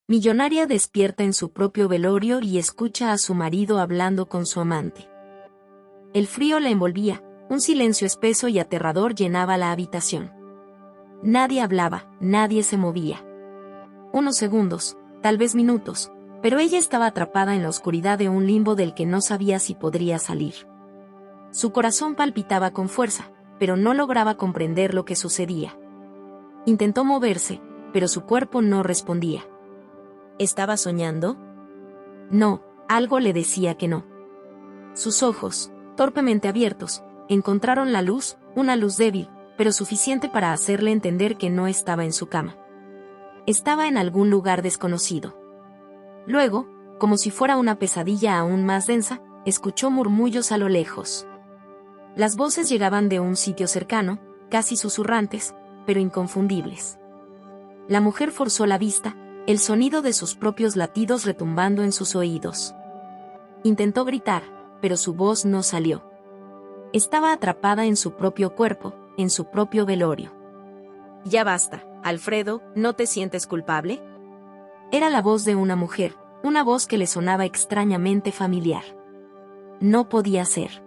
Millonaria despierta en su propio velorio y escucha a su marido hablando con su amante. El frío la envolvía, un silencio espeso y aterrador llenaba la habitación. Nadie hablaba, nadie se movía. Unos segundos, tal vez minutos, pero ella estaba atrapada en la oscuridad de un limbo del que no sabía si podría salir. Su corazón palpitaba con fuerza, pero no lograba comprender lo que sucedía. Intentó moverse, pero su cuerpo no respondía. ¿Estaba soñando? No, algo le decía que no. Sus ojos, torpemente abiertos, encontraron la luz, una luz débil, pero suficiente para hacerle entender que no estaba en su cama. Estaba en algún lugar desconocido. Luego, como si fuera una pesadilla aún más densa, escuchó murmullos a lo lejos. Las voces llegaban de un sitio cercano, casi susurrantes, pero inconfundibles. La mujer forzó la vista, el sonido de sus propios latidos retumbando en sus oídos. Intentó gritar, pero su voz no salió. Estaba atrapada en su propio cuerpo, en su propio velorio. Ya basta, Alfredo, ¿no te sientes culpable? Era la voz de una mujer, una voz que le sonaba extrañamente familiar. No podía ser.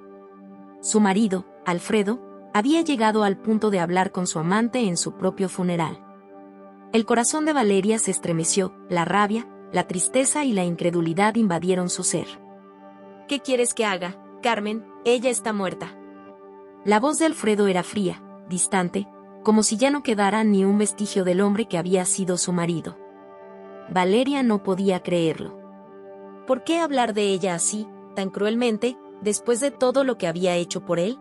Su marido, Alfredo, había llegado al punto de hablar con su amante en su propio funeral. El corazón de Valeria se estremeció, la rabia, la tristeza y la incredulidad invadieron su ser. ¿Qué quieres que haga, Carmen? Ella está muerta. La voz de Alfredo era fría, distante, como si ya no quedara ni un vestigio del hombre que había sido su marido. Valeria no podía creerlo. ¿Por qué hablar de ella así, tan cruelmente, después de todo lo que había hecho por él?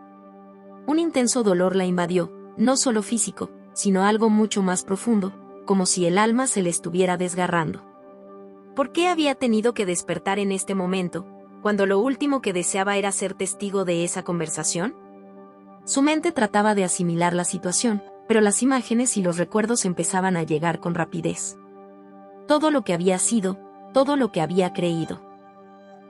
Un intenso dolor la invadió, no solo físico, sino algo mucho más profundo, como si el alma se le estuviera desgarrando. ¿Por qué había tenido que despertar en este momento, cuando lo último que deseaba era ser testigo de esa conversación? Su mente trataba de asimilar la situación, pero las imágenes y los recuerdos empezaban a llegar con rapidez. Todo lo que había sido, todo lo que había creído.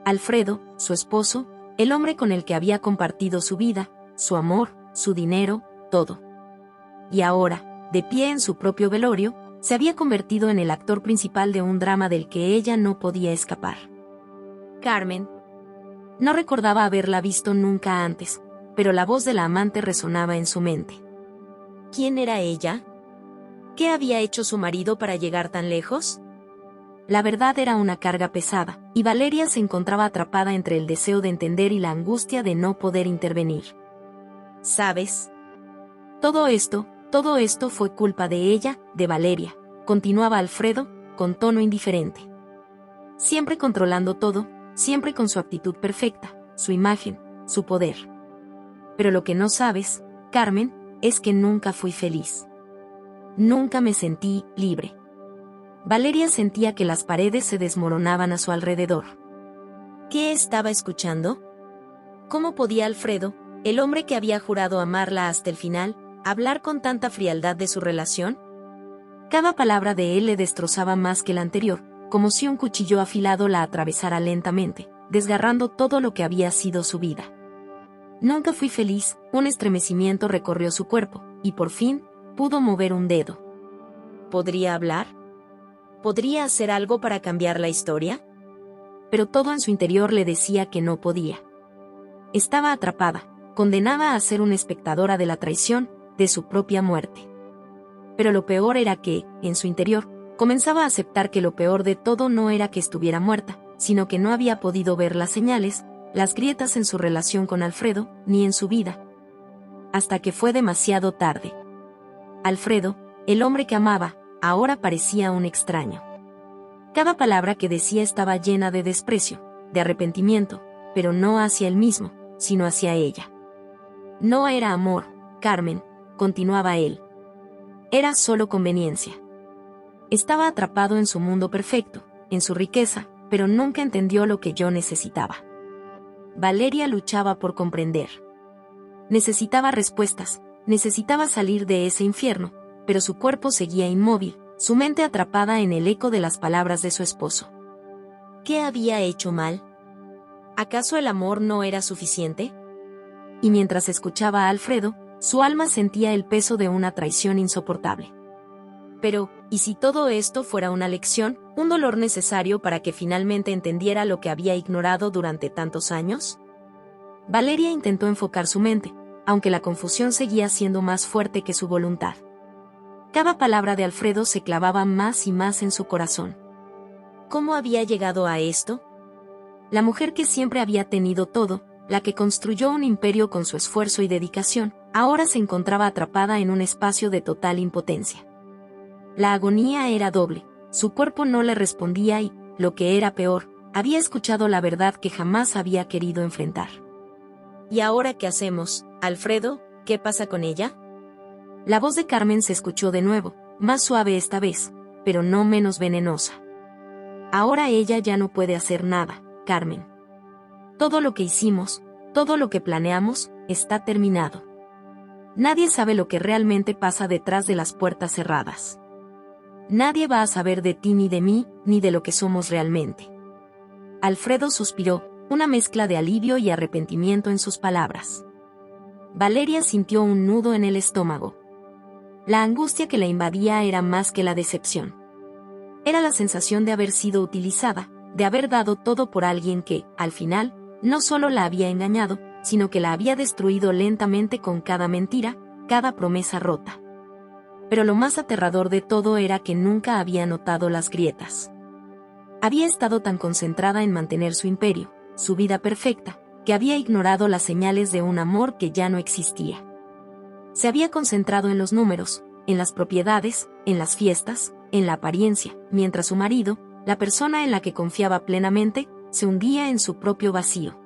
Alfredo, su esposo, el hombre con el que había compartido su vida, su amor, su dinero, todo. Y ahora, de pie en su propio velorio, se había convertido en el actor principal de un drama del que ella no podía escapar. Carmen. No recordaba haberla visto nunca antes, pero la voz de la amante resonaba en su mente. ¿Quién era ella? ¿Qué había hecho su marido para llegar tan lejos? La verdad era una carga pesada, y Valeria se encontraba atrapada entre el deseo de entender y la angustia de no poder intervenir. ¿Sabes? Todo esto fue culpa de ella, de Valeria, continuaba Alfredo, con tono indiferente. Siempre controlando todo, siempre con su actitud perfecta, su imagen, su poder. Pero lo que no sabes, Carmen, es que nunca fui feliz. Nunca me sentí libre. Valeria sentía que las paredes se desmoronaban a su alrededor. ¿Qué estaba escuchando? ¿Cómo podía Alfredo, el hombre que había jurado amarla hasta el final, hablar con tanta frialdad de su relación? Cada palabra de él le destrozaba más que la anterior, como si un cuchillo afilado la atravesara lentamente, desgarrando todo lo que había sido su vida. Nunca fui feliz, un estremecimiento recorrió su cuerpo, y por fin, pudo mover un dedo. ¿Podría hablar? ¿Podría hacer algo para cambiar la historia? Pero todo en su interior le decía que no podía. Estaba atrapada, condenada a ser una espectadora de la traición, de su propia muerte. Pero lo peor era que, en su interior, comenzaba a aceptar que lo peor de todo no era que estuviera muerta, sino que no había podido ver las señales, las grietas en su relación con Alfredo, ni en su vida. Hasta que fue demasiado tarde. Alfredo, el hombre que amaba, ahora parecía un extraño. Cada palabra que decía estaba llena de desprecio, de arrepentimiento, pero no hacia él mismo, sino hacia ella. No era amor, Carmen, continuaba él. Era solo conveniencia. Estaba atrapado en su mundo perfecto, en su riqueza, pero nunca entendió lo que yo necesitaba. Valeria luchaba por comprender. Necesitaba respuestas, necesitaba salir de ese infierno, pero su cuerpo seguía inmóvil, su mente atrapada en el eco de las palabras de su esposo. ¿Qué había hecho mal? ¿Acaso el amor no era suficiente? Y mientras escuchaba a Alfredo, su alma sentía el peso de una traición insoportable. Pero, ¿Y si todo esto fuera una lección, un dolor necesario para que finalmente entendiera lo que había ignorado durante tantos años? Valeria intentó enfocar su mente, aunque la confusión seguía siendo más fuerte que su voluntad. Cada palabra de Alfredo se clavaba más y más en su corazón. ¿Cómo había llegado a esto? La mujer que siempre había tenido todo, la que construyó un imperio con su esfuerzo y dedicación, ahora se encontraba atrapada en un espacio de total impotencia. La agonía era doble, su cuerpo no le respondía y, lo que era peor, había escuchado la verdad que jamás había querido enfrentar. ¿Y ahora qué hacemos, Alfredo? ¿Qué pasa con ella? La voz de Carmen se escuchó de nuevo, más suave esta vez, pero no menos venenosa. Ahora ella ya no puede hacer nada, Carmen. Todo lo que hicimos, todo lo que planeamos, está terminado. Nadie sabe lo que realmente pasa detrás de las puertas cerradas. Nadie va a saber de ti ni de mí, ni de lo que somos realmente. Alfredo suspiró, una mezcla de alivio y arrepentimiento en sus palabras. Valeria sintió un nudo en el estómago. La angustia que la invadía era más que la decepción. Era la sensación de haber sido utilizada, de haber dado todo por alguien que, al final, no solo la había engañado, sino que la había destruido lentamente con cada mentira, cada promesa rota. Pero lo más aterrador de todo era que nunca había notado las grietas. Había estado tan concentrada en mantener su imperio, su vida perfecta, que había ignorado las señales de un amor que ya no existía. Se había concentrado en los números, en las propiedades, en las fiestas, en la apariencia, mientras su marido, la persona en la que confiaba plenamente, se hundía en su propio vacío.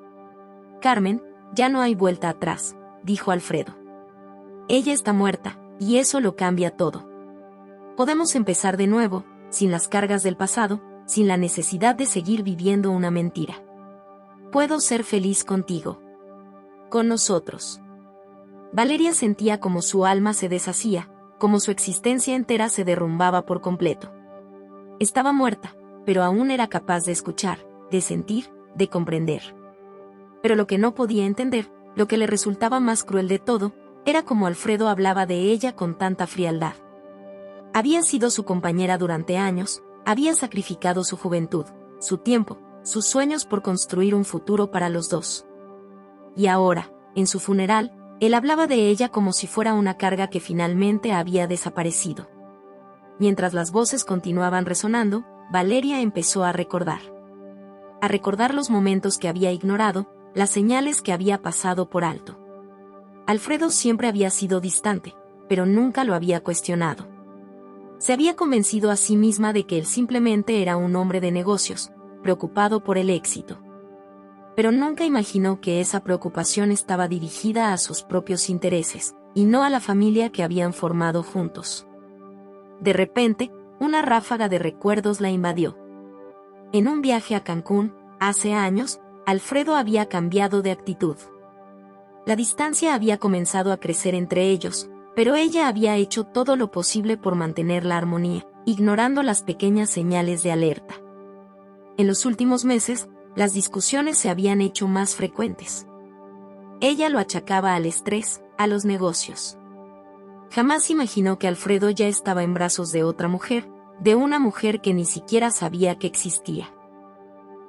Carmen, ya no hay vuelta atrás, dijo Alfredo. Ella está muerta, y eso lo cambia todo. Podemos empezar de nuevo, sin las cargas del pasado, sin la necesidad de seguir viviendo una mentira. Puedo ser feliz contigo. Con nosotros. Valeria sentía como su alma se deshacía, como su existencia entera se derrumbaba por completo. Estaba muerta, pero aún era capaz de escuchar, de sentir, de comprender. Pero lo que no podía entender, lo que le resultaba más cruel de todo, era como Alfredo hablaba de ella con tanta frialdad. Había sido su compañera durante años, había sacrificado su juventud, su tiempo, sus sueños por construir un futuro para los dos. Y ahora, en su funeral, él hablaba de ella como si fuera una carga que finalmente había desaparecido. Mientras las voces continuaban resonando, Valeria empezó a recordar los momentos que había ignorado, las señales que había pasado por alto. Alfredo siempre había sido distante, pero nunca lo había cuestionado. Se había convencido a sí misma de que él simplemente era un hombre de negocios, preocupado por el éxito. Pero nunca imaginó que esa preocupación estaba dirigida a sus propios intereses, y no a la familia que habían formado juntos. De repente, una ráfaga de recuerdos la invadió. En un viaje a Cancún, hace años, Alfredo había cambiado de actitud. La distancia había comenzado a crecer entre ellos, pero ella había hecho todo lo posible por mantener la armonía, ignorando las pequeñas señales de alerta. En los últimos meses, las discusiones se habían hecho más frecuentes. Ella lo achacaba al estrés, a los negocios. Jamás imaginó que Alfredo ya estaba en brazos de otra mujer, de una mujer que ni siquiera sabía que existía.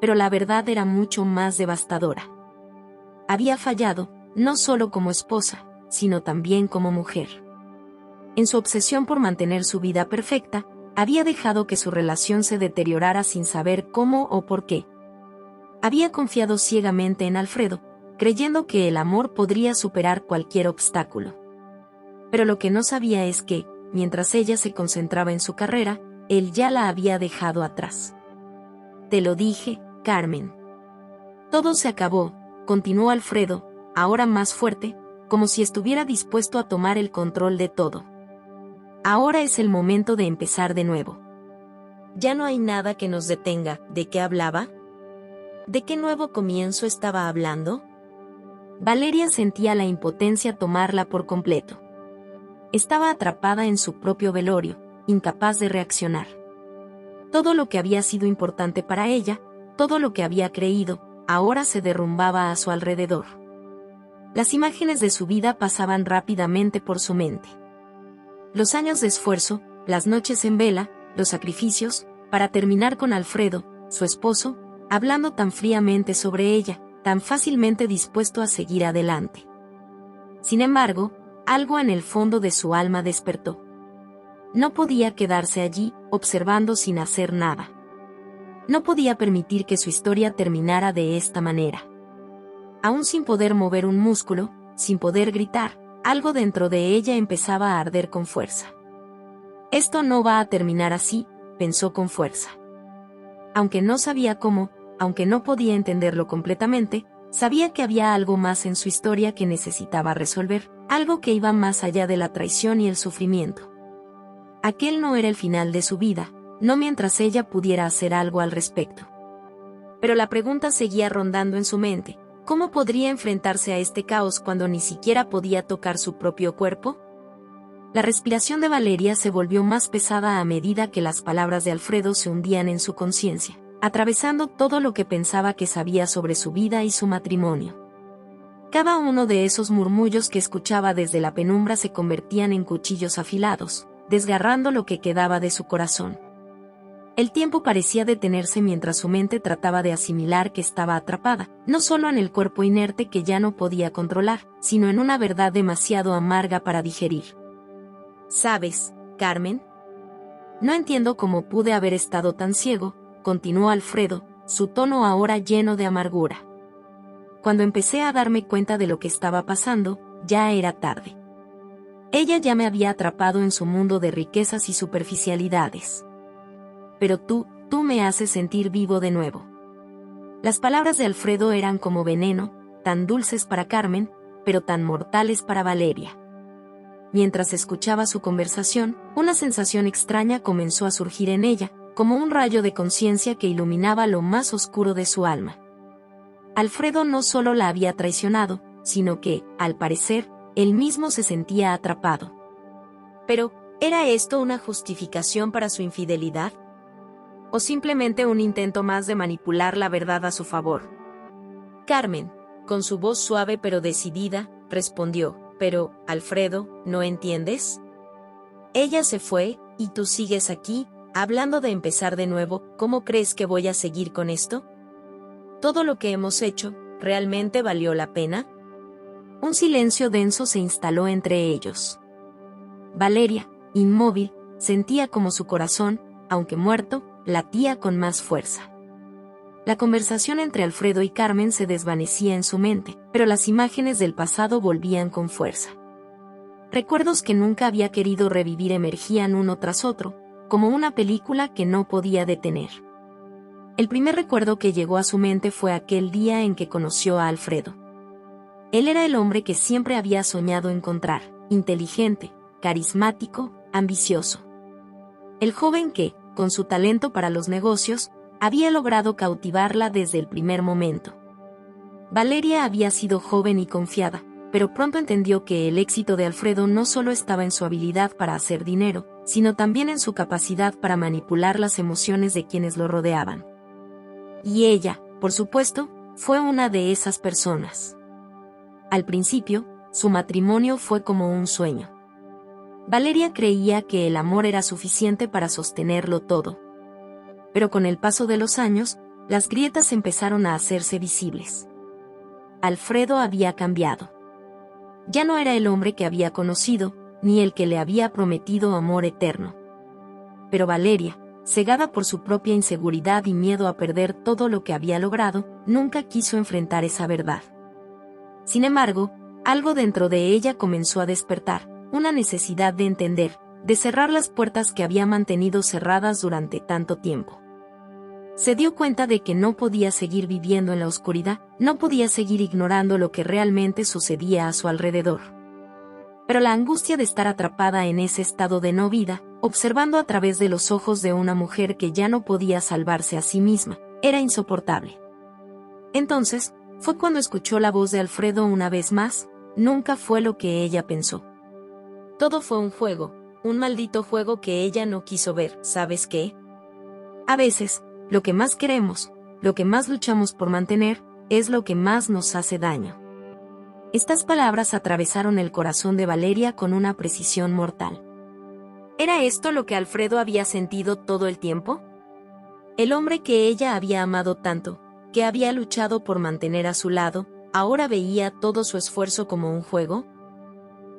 Pero la verdad era mucho más devastadora. Había fallado, no solo como esposa, sino también como mujer. En su obsesión por mantener su vida perfecta, había dejado que su relación se deteriorara sin saber cómo o por qué. Había confiado ciegamente en Alfredo, creyendo que el amor podría superar cualquier obstáculo. Pero lo que no sabía es que, mientras ella se concentraba en su carrera, él ya la había dejado atrás. Te lo dije, Carmen. Todo se acabó, continuó Alfredo, ahora más fuerte, como si estuviera dispuesto a tomar el control de todo. Ahora es el momento de empezar de nuevo. Ya no hay nada que nos detenga. ¿De qué hablaba? ¿De qué nuevo comienzo estaba hablando? Valeria sentía la impotencia tomarla por completo. Estaba atrapada en su propio velorio, incapaz de reaccionar. Todo lo que había sido importante para ella, todo lo que había creído, ahora se derrumbaba a su alrededor. Las imágenes de su vida pasaban rápidamente por su mente. Los años de esfuerzo, las noches en vela, los sacrificios, para terminar con Alfredo, su esposo, hablando tan fríamente sobre ella, tan fácilmente dispuesto a seguir adelante. Sin embargo, algo en el fondo de su alma despertó. No podía quedarse allí, observando sin hacer nada. No podía permitir que su historia terminara de esta manera. Aún sin poder mover un músculo, sin poder gritar, algo dentro de ella empezaba a arder con fuerza. Esto no va a terminar así, pensó con fuerza. Aunque no sabía cómo, aunque no podía entenderlo completamente, sabía que había algo más en su historia que necesitaba resolver, algo que iba más allá de la traición y el sufrimiento. Aquel no era el final de su vida, no mientras ella pudiera hacer algo al respecto. Pero la pregunta seguía rondando en su mente: ¿cómo podría enfrentarse a este caos cuando ni siquiera podía tocar su propio cuerpo? La respiración de Valeria se volvió más pesada a medida que las palabras de Alfredo se hundían en su conciencia, atravesando todo lo que pensaba que sabía sobre su vida y su matrimonio. Cada uno de esos murmullos que escuchaba desde la penumbra se convertían en cuchillos afilados, desgarrando lo que quedaba de su corazón. El tiempo parecía detenerse mientras su mente trataba de asimilar que estaba atrapada, no solo en el cuerpo inerte que ya no podía controlar, sino en una verdad demasiado amarga para digerir. ¿Sabes, Carmen? No entiendo cómo pude haber estado tan ciego, continuó Alfredo, su tono ahora lleno de amargura. Cuando empecé a darme cuenta de lo que estaba pasando, ya era tarde. Ella ya me había atrapado en su mundo de riquezas y superficialidades. Pero tú me haces sentir vivo de nuevo. Las palabras de Alfredo eran como veneno, tan dulces para Carmen, pero tan mortales para Valeria. Mientras escuchaba su conversación, una sensación extraña comenzó a surgir en ella, como un rayo de conciencia que iluminaba lo más oscuro de su alma. Alfredo no solo la había traicionado, sino que, al parecer, él mismo se sentía atrapado. Pero, ¿era esto una justificación para su infidelidad? ¿O simplemente un intento más de manipular la verdad a su favor? Carmen, con su voz suave pero decidida, respondió: «Pero, Alfredo, ¿no entiendes? Ella se fue, y tú sigues aquí, hablando de empezar de nuevo. ¿Cómo crees que voy a seguir con esto? ¿Todo lo que hemos hecho, realmente valió la pena?» Un silencio denso se instaló entre ellos. Valeria, inmóvil, sentía como su corazón, aunque muerto, latía con más fuerza. La conversación entre Alfredo y Carmen se desvanecía en su mente, pero las imágenes del pasado volvían con fuerza. Recuerdos que nunca había querido revivir emergían uno tras otro, como una película que no podía detener. El primer recuerdo que llegó a su mente fue aquel día en que conoció a Alfredo. Él era el hombre que siempre había soñado encontrar, inteligente, carismático, ambicioso. El joven que, con su talento para los negocios, había logrado cautivarla desde el primer momento. Valeria había sido joven y confiada, pero pronto entendió que el éxito de Alfredo no solo estaba en su habilidad para hacer dinero, sino también en su capacidad para manipular las emociones de quienes lo rodeaban. Y ella, por supuesto, fue una de esas personas. Al principio, su matrimonio fue como un sueño. Valeria creía que el amor era suficiente para sostenerlo todo. Pero con el paso de los años, las grietas empezaron a hacerse visibles. Alfredo había cambiado. Ya no era el hombre que había conocido, ni el que le había prometido amor eterno. Pero Valeria, cegada por su propia inseguridad y miedo a perder todo lo que había logrado, nunca quiso enfrentar esa verdad. Sin embargo, algo dentro de ella comenzó a despertar, una necesidad de entender, de cerrar las puertas que había mantenido cerradas durante tanto tiempo. Se dio cuenta de que no podía seguir viviendo en la oscuridad, no podía seguir ignorando lo que realmente sucedía a su alrededor. Pero la angustia de estar atrapada en ese estado de no vida, observando a través de los ojos de una mujer que ya no podía salvarse a sí misma, era insoportable. Entonces, fue cuando escuchó la voz de Alfredo una vez más. Nunca fue lo que ella pensó. Todo fue un juego, un maldito juego que ella no quiso ver. ¿Sabes qué? A veces, lo que más queremos, lo que más luchamos por mantener, es lo que más nos hace daño. Estas palabras atravesaron el corazón de Valeria con una precisión mortal. ¿Era esto lo que Alfredo había sentido todo el tiempo? El hombre que ella había amado tanto, que había luchado por mantener a su lado, ahora veía todo su esfuerzo como un juego.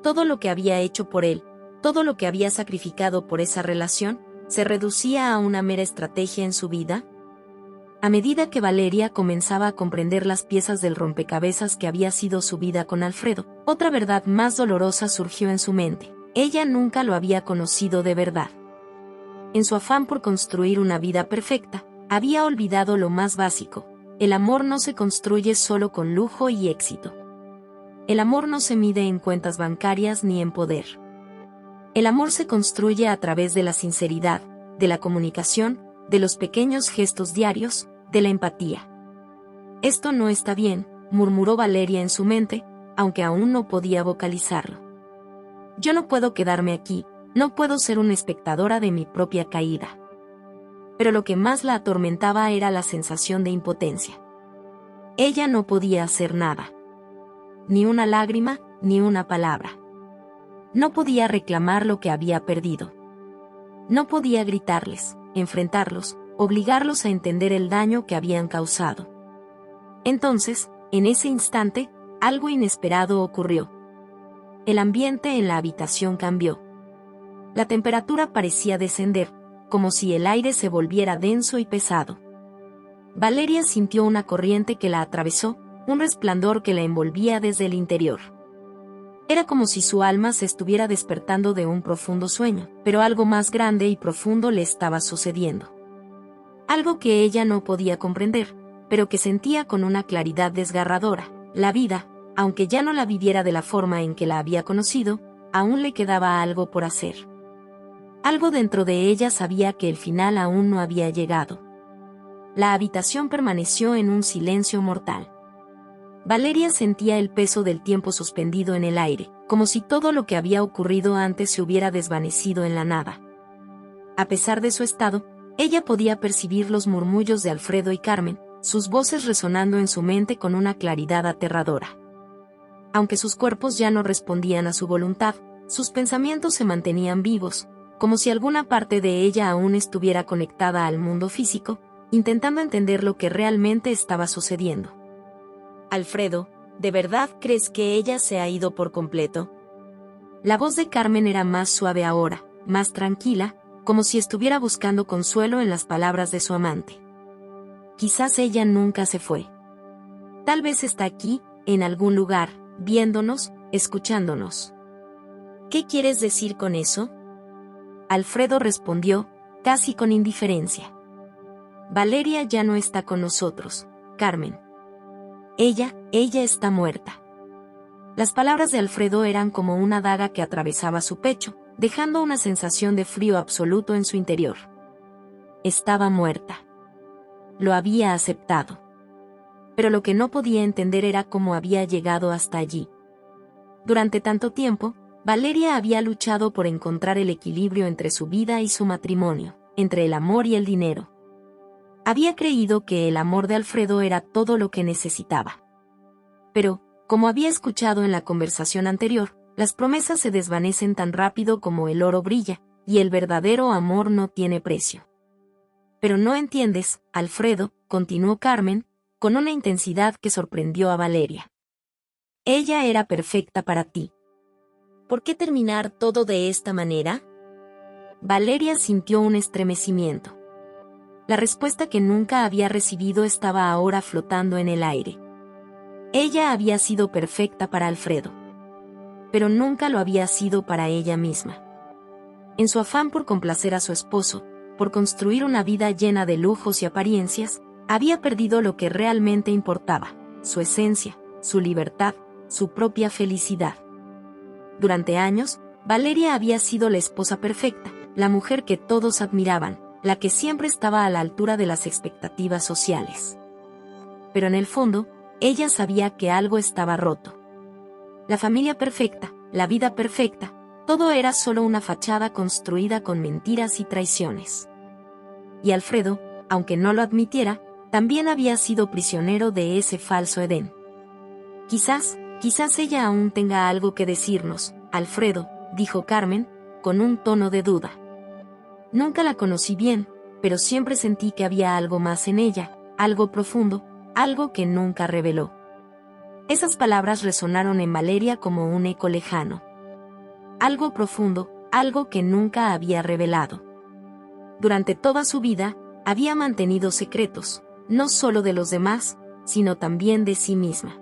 Todo lo que había hecho por él, todo lo que había sacrificado por esa relación, se reducía a una mera estrategia en su vida. A medida que Valeria comenzaba a comprender las piezas del rompecabezas que había sido su vida con Alfredo, otra verdad más dolorosa surgió en su mente. Ella nunca lo había conocido de verdad. En su afán por construir una vida perfecta, había olvidado lo más básico: el amor no se construye solo con lujo y éxito. El amor no se mide en cuentas bancarias ni en poder. El amor se construye a través de la sinceridad, de la comunicación, de los pequeños gestos diarios, de la empatía. Esto no está bien, murmuró Valeria en su mente, aunque aún no podía vocalizarlo. Yo no puedo quedarme aquí, no puedo ser una espectadora de mi propia caída. Pero lo que más la atormentaba era la sensación de impotencia. Ella no podía hacer nada. Ni una lágrima, ni una palabra. No podía reclamar lo que había perdido. No podía gritarles, enfrentarlos, obligarlos a entender el daño que habían causado. Entonces, en ese instante, algo inesperado ocurrió. El ambiente en la habitación cambió. La temperatura parecía descender, como si el aire se volviera denso y pesado. Valeria sintió una corriente que la atravesó, un resplandor que la envolvía desde el interior. Era como si su alma se estuviera despertando de un profundo sueño, pero algo más grande y profundo le estaba sucediendo. Algo que ella no podía comprender, pero que sentía con una claridad desgarradora. La vida, aunque ya no la viviera de la forma en que la había conocido, aún le quedaba algo por hacer. Algo dentro de ella sabía que el final aún no había llegado. La habitación permaneció en un silencio mortal. Valeria sentía el peso del tiempo suspendido en el aire, como si todo lo que había ocurrido antes se hubiera desvanecido en la nada. A pesar de su estado, ella podía percibir los murmullos de Alfredo y Carmen, sus voces resonando en su mente con una claridad aterradora. Aunque sus cuerpos ya no respondían a su voluntad, sus pensamientos se mantenían vivos, como si alguna parte de ella aún estuviera conectada al mundo físico, intentando entender lo que realmente estaba sucediendo. Alfredo, ¿de verdad crees que ella se ha ido por completo? La voz de Carmen era más suave ahora, más tranquila, como si estuviera buscando consuelo en las palabras de su amante. Quizás ella nunca se fue. Tal vez está aquí, en algún lugar, viéndonos, escuchándonos. ¿Qué quieres decir con eso? Alfredo respondió, casi con indiferencia. Valeria ya no está con nosotros, Carmen. Ella está muerta. Las palabras de Alfredo eran como una daga que atravesaba su pecho, dejando una sensación de frío absoluto en su interior. Estaba muerta. Lo había aceptado. Pero lo que no podía entender era cómo había llegado hasta allí. Durante tanto tiempo, Valeria había luchado por encontrar el equilibrio entre su vida y su matrimonio, entre el amor y el dinero. Había creído que el amor de Alfredo era todo lo que necesitaba. Pero, como había escuchado en la conversación anterior, las promesas se desvanecen tan rápido como el oro brilla, y el verdadero amor no tiene precio. Pero no entiendes, Alfredo, continuó Carmen, con una intensidad que sorprendió a Valeria. Ella era perfecta para ti. ¿Por qué terminar todo de esta manera? Valeria sintió un estremecimiento. La respuesta que nunca había recibido estaba ahora flotando en el aire. Ella había sido perfecta para Alfredo. Pero nunca lo había sido para ella misma. En su afán por complacer a su esposo, por construir una vida llena de lujos y apariencias, había perdido lo que realmente importaba, su esencia, su libertad, su propia felicidad. Durante años, Valeria había sido la esposa perfecta, la mujer que todos admiraban, la que siempre estaba a la altura de las expectativas sociales. Pero en el fondo, ella sabía que algo estaba roto. La familia perfecta, la vida perfecta, todo era solo una fachada construida con mentiras y traiciones. Y Alfredo, aunque no lo admitiera, también había sido prisionero de ese falso Edén. Quizás ella aún tenga algo que decirnos, Alfredo, dijo Carmen, con un tono de duda. Nunca la conocí bien, pero siempre sentí que había algo más en ella, algo profundo, algo que nunca reveló. Esas palabras resonaron en Valeria como un eco lejano. Algo profundo, algo que nunca había revelado. Durante toda su vida, había mantenido secretos, no solo de los demás, sino también de sí misma.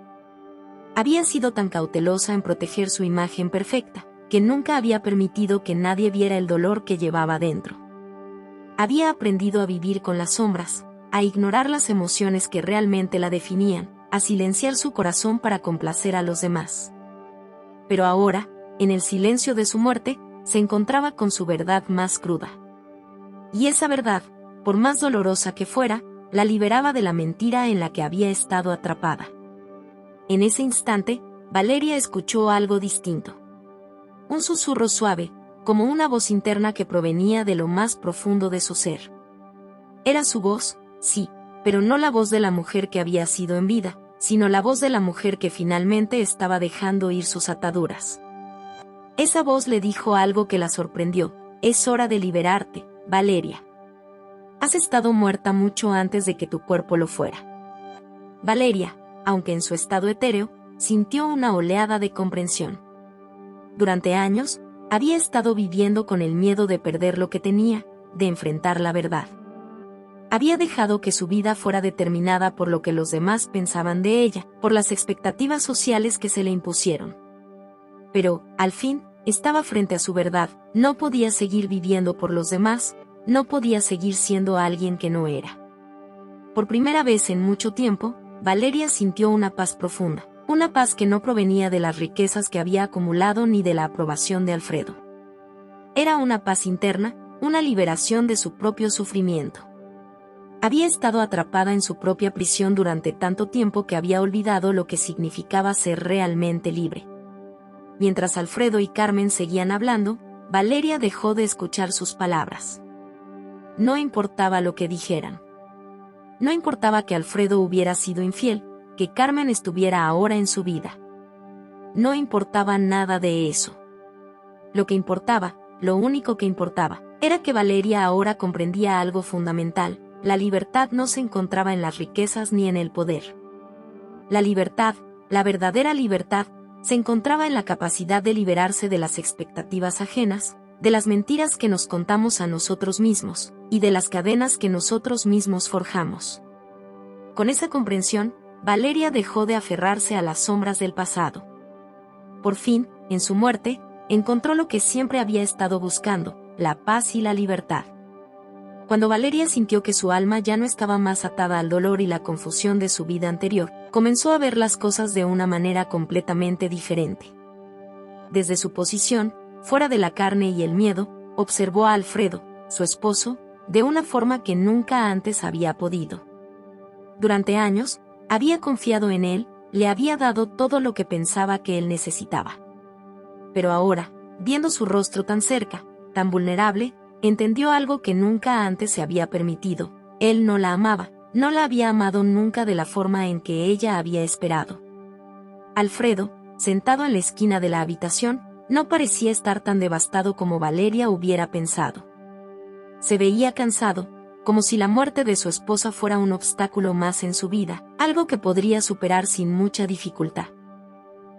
Había sido tan cautelosa en proteger su imagen perfecta, que nunca había permitido que nadie viera el dolor que llevaba dentro. Había aprendido a vivir con las sombras, a ignorar las emociones que realmente la definían, a silenciar su corazón para complacer a los demás. Pero ahora, en el silencio de su muerte, se encontraba con su verdad más cruda. Y esa verdad, por más dolorosa que fuera, la liberaba de la mentira en la que había estado atrapada. En ese instante, Valeria escuchó algo distinto. Un susurro suave, como una voz interna que provenía de lo más profundo de su ser. Era su voz, sí, pero no la voz de la mujer que había sido en vida, sino la voz de la mujer que finalmente estaba dejando ir sus ataduras. Esa voz le dijo algo que la sorprendió: es hora de liberarte, Valeria. Has estado muerta mucho antes de que tu cuerpo lo fuera. Valeria, aunque en su estado etéreo, sintió una oleada de comprensión. Durante años, había estado viviendo con el miedo de perder lo que tenía, de enfrentar la verdad. Había dejado que su vida fuera determinada por lo que los demás pensaban de ella, por las expectativas sociales que se le impusieron. Pero, al fin, estaba frente a su verdad, no podía seguir viviendo por los demás, no podía seguir siendo alguien que no era. Por primera vez en mucho tiempo, Valeria sintió una paz profunda, una paz que no provenía de las riquezas que había acumulado ni de la aprobación de Alfredo. Era una paz interna, una liberación de su propio sufrimiento. Había estado atrapada en su propia prisión durante tanto tiempo que había olvidado lo que significaba ser realmente libre. Mientras Alfredo y Carmen seguían hablando, Valeria dejó de escuchar sus palabras. No importaba lo que dijeran. No importaba que Alfredo hubiera sido infiel, que Carmen estuviera ahora en su vida. No importaba nada de eso. Lo que importaba, lo único que importaba, era que Valeria ahora comprendía algo fundamental: la libertad no se encontraba en las riquezas ni en el poder. La libertad, la verdadera libertad, se encontraba en la capacidad de liberarse de las expectativas ajenas, de las mentiras que nos contamos a nosotros mismos, y de las cadenas que nosotros mismos forjamos. Con esa comprensión, Valeria dejó de aferrarse a las sombras del pasado. Por fin, en su muerte, encontró lo que siempre había estado buscando: la paz y la libertad. Cuando Valeria sintió que su alma ya no estaba más atada al dolor y la confusión de su vida anterior, comenzó a ver las cosas de una manera completamente diferente. Desde su posición, fuera de la carne y el miedo, observó a Alfredo, su esposo, de una forma que nunca antes había podido. Durante años, había confiado en él, le había dado todo lo que pensaba que él necesitaba. Pero ahora, viendo su rostro tan cerca, tan vulnerable, entendió algo que nunca antes se había permitido: él no la amaba, no la había amado nunca de la forma en que ella había esperado. Alfredo, sentado en la esquina de la habitación, no parecía estar tan devastado como Valeria hubiera pensado. Se veía cansado, como si la muerte de su esposa fuera un obstáculo más en su vida, algo que podría superar sin mucha dificultad.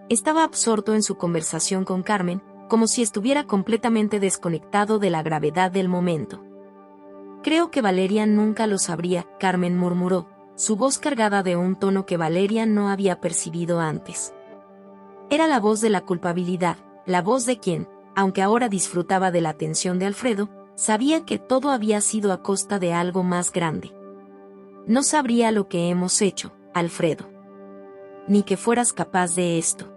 Estaba absorto en su conversación con Carmen, como si estuviera completamente desconectado de la gravedad del momento. Creo que Valeria nunca lo sabría, Carmen murmuró, su voz cargada de un tono que Valeria no había percibido antes. Era la voz de la culpabilidad, la voz de quien, aunque ahora disfrutaba de la atención de Alfredo, sabía que todo había sido a costa de algo más grande. No sabría lo que hemos hecho, Alfredo. Ni que fueras capaz de esto.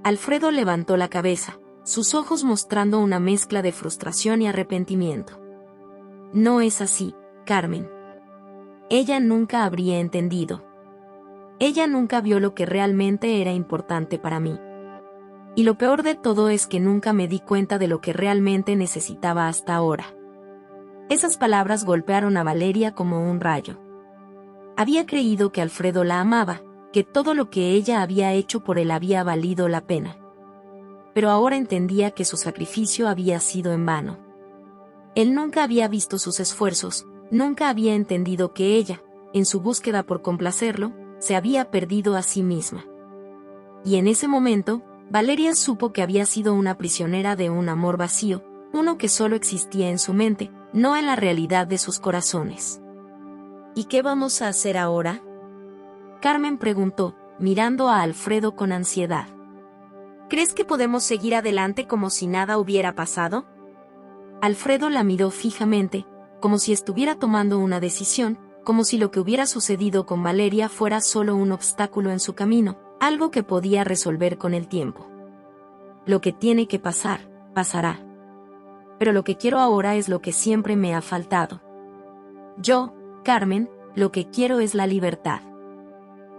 Alfredo levantó la cabeza, sus ojos mostrando una mezcla de frustración y arrepentimiento. No es así, Carmen. Ella nunca habría entendido. Ella nunca vio lo que realmente era importante para mí. Y lo peor de todo es que nunca me di cuenta de lo que realmente necesitaba hasta ahora. Esas palabras golpearon a Valeria como un rayo. Había creído que Alfredo la amaba, que todo lo que ella había hecho por él había valido la pena. pero ahora entendía que su sacrificio había sido en vano. Él nunca había visto sus esfuerzos, nunca había entendido que ella, en su búsqueda por complacerlo, se había perdido a sí misma. Y en ese momento, Valeria supo que había sido una prisionera de un amor vacío, uno que solo existía en su mente, no en la realidad de sus corazones. ¿Y qué vamos a hacer ahora?, Carmen preguntó, mirando a Alfredo con ansiedad. ¿Crees que podemos seguir adelante como si nada hubiera pasado? Alfredo la miró fijamente, como si estuviera tomando una decisión, como si lo que hubiera sucedido con Valeria fuera solo un obstáculo en su camino, algo que podía resolver con el tiempo. Lo que tiene que pasar, pasará. Pero lo que quiero ahora es lo que siempre me ha faltado. Yo, Carmen, lo que quiero es la libertad.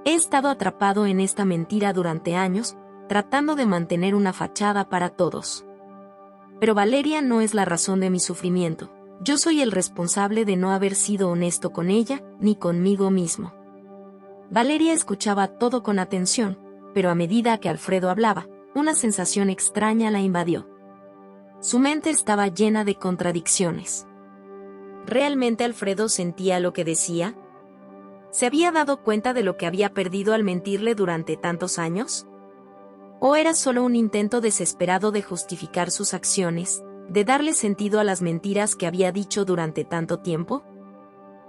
He estado atrapado en esta mentira durante años, tratando de mantener una fachada para todos. Pero Valeria no es la razón de mi sufrimiento. Yo soy el responsable de no haber sido honesto con ella, ni conmigo mismo. Valeria escuchaba todo con atención, pero a medida que Alfredo hablaba, una sensación extraña la invadió. Su mente estaba llena de contradicciones. ¿Realmente Alfredo sentía lo que decía? ¿Se había dado cuenta de lo que había perdido al mentirle durante tantos años? ¿O era solo un intento desesperado de justificar sus acciones, de darle sentido a las mentiras que había dicho durante tanto tiempo?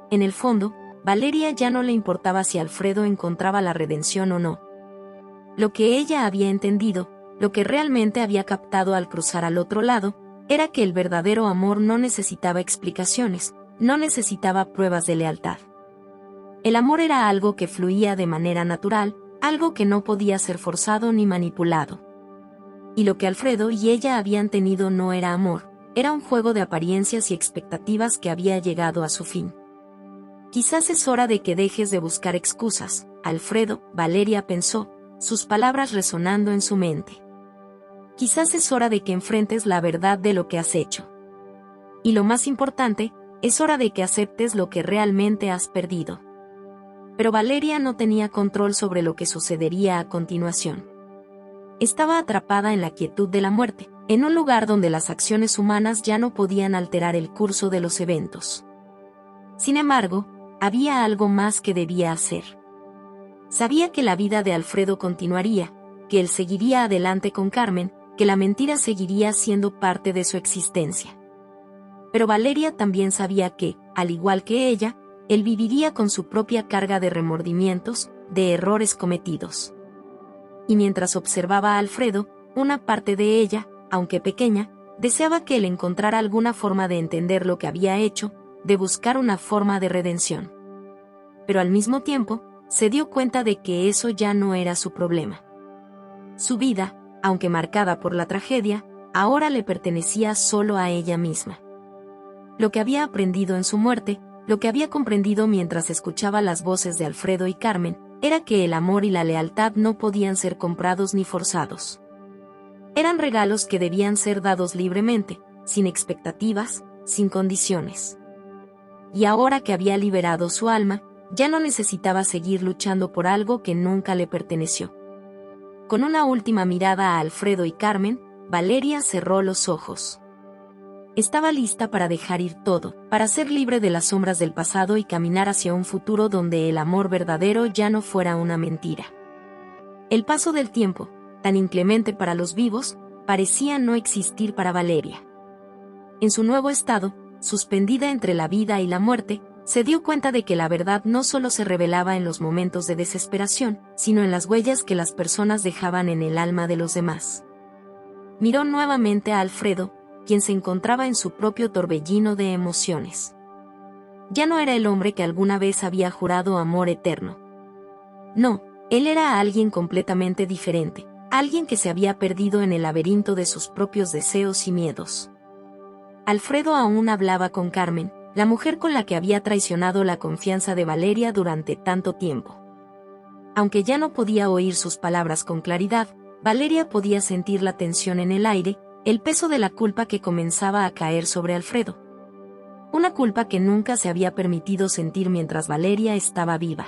En el fondo, Valeria ya no le importaba si Alfredo encontraba la redención o no. Lo que ella había entendido, lo que realmente había captado al cruzar al otro lado, era que el verdadero amor no necesitaba explicaciones, no necesitaba pruebas de lealtad. El amor era algo que fluía de manera natural, algo que no podía ser forzado ni manipulado. Y lo que Alfredo y ella habían tenido no era amor, era un juego de apariencias y expectativas que había llegado a su fin. Quizás es hora de que dejes de buscar excusas, Alfredo, Valeria pensó, sus palabras resonando en su mente. Quizás es hora de que enfrentes la verdad de lo que has hecho. Y lo más importante, es hora de que aceptes lo que realmente has perdido. Pero Valeria no tenía control sobre lo que sucedería a continuación. Estaba atrapada en la quietud de la muerte, en un lugar donde las acciones humanas ya no podían alterar el curso de los eventos. Sin embargo, había algo más que debía hacer. Sabía que la vida de Alfredo continuaría, que él seguiría adelante con Carmen, que la mentira seguiría siendo parte de su existencia. Pero Valeria también sabía que, al igual que ella, él viviría con su propia carga de remordimientos, de errores cometidos. Y mientras observaba a Alfredo, una parte de ella, aunque pequeña, deseaba que él encontrara alguna forma de entender lo que había hecho, de buscar una forma de redención. Pero al mismo tiempo, se dio cuenta de que eso ya no era su problema. Su vida, aunque marcada por la tragedia, ahora le pertenecía solo a ella misma. Lo que había aprendido en su muerte, lo que había comprendido mientras escuchaba las voces de Alfredo y Carmen, era que el amor y la lealtad no podían ser comprados ni forzados. Eran regalos que debían ser dados libremente, sin expectativas, sin condiciones. Y ahora que había liberado su alma, ya no necesitaba seguir luchando por algo que nunca le perteneció. Con una última mirada a Alfredo y Carmen, Valeria cerró los ojos. Estaba lista para dejar ir todo, para ser libre de las sombras del pasado y caminar hacia un futuro donde el amor verdadero ya no fuera una mentira. El paso del tiempo, tan inclemente para los vivos, parecía no existir para Valeria. En su nuevo estado, suspendida entre la vida y la muerte, se dio cuenta de que la verdad no solo se revelaba en los momentos de desesperación, sino en las huellas que las personas dejaban en el alma de los demás. Miró nuevamente a Alfredo, quien se encontraba en su propio torbellino de emociones. Ya no era el hombre que alguna vez había jurado amor eterno. No, él era alguien completamente diferente, alguien que se había perdido en el laberinto de sus propios deseos y miedos. Alfredo aún hablaba con Carmen, la mujer con la que había traicionado la confianza de Valeria durante tanto tiempo. Aunque ya no podía oír sus palabras con claridad, Valeria podía sentir la tensión en el aire, el peso de la culpa que comenzaba a caer sobre Alfredo. Una culpa que nunca se había permitido sentir mientras Valeria estaba viva.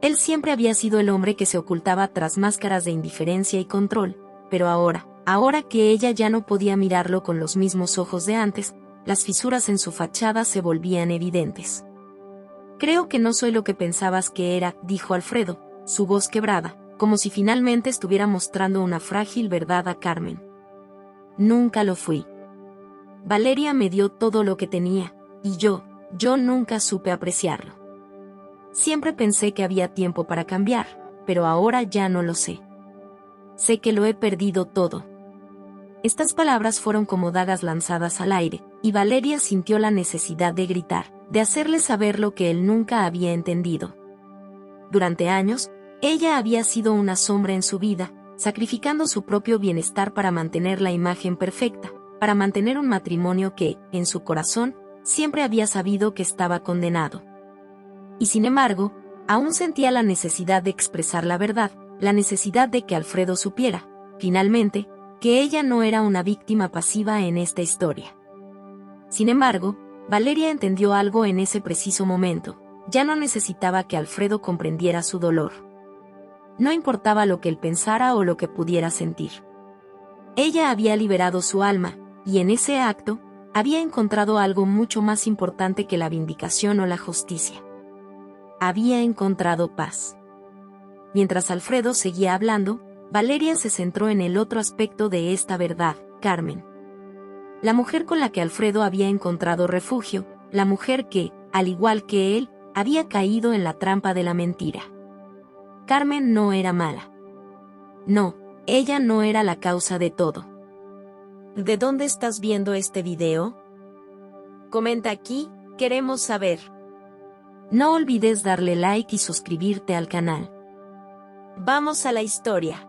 Él siempre había sido el hombre que se ocultaba tras máscaras de indiferencia y control, pero ahora, Ahora que ella ya no podía mirarlo con los mismos ojos de antes, las fisuras en su fachada se volvían evidentes. «Creo que no soy lo que pensabas que era», dijo Alfredo, su voz quebrada, como si finalmente estuviera mostrando una frágil verdad a Carmen. «Nunca lo fui. Valeria me dio todo lo que tenía, y yo nunca supe apreciarlo. Siempre pensé que había tiempo para cambiar, pero ahora ya no lo sé. Sé que lo he perdido todo». Estas palabras fueron como dagas lanzadas al aire, y Valeria sintió la necesidad de gritar, de hacerle saber lo que él nunca había entendido. Durante años, ella había sido una sombra en su vida, sacrificando su propio bienestar para mantener la imagen perfecta, para mantener un matrimonio que, en su corazón, siempre había sabido que estaba condenado. Y sin embargo, aún sentía la necesidad de expresar la verdad, la necesidad de que Alfredo supiera, finalmente, que ella no era una víctima pasiva en esta historia. Sin embargo, Valeria entendió algo en ese preciso momento. Ya no necesitaba que Alfredo comprendiera su dolor. No importaba lo que él pensara o lo que pudiera sentir. Ella había liberado su alma, y en ese acto, había encontrado algo mucho más importante que la vindicación o la justicia. Había encontrado paz. Mientras Alfredo seguía hablando, Valeria se centró en el otro aspecto de esta verdad, Carmen. La mujer con la que Alfredo había encontrado refugio, la mujer que, al igual que él, había caído en la trampa de la mentira. Carmen no era mala. No, ella no era la causa de todo. ¿De dónde estás viendo este video? Comenta aquí, queremos saber. No olvides darle like y suscribirte al canal. Vamos a la historia.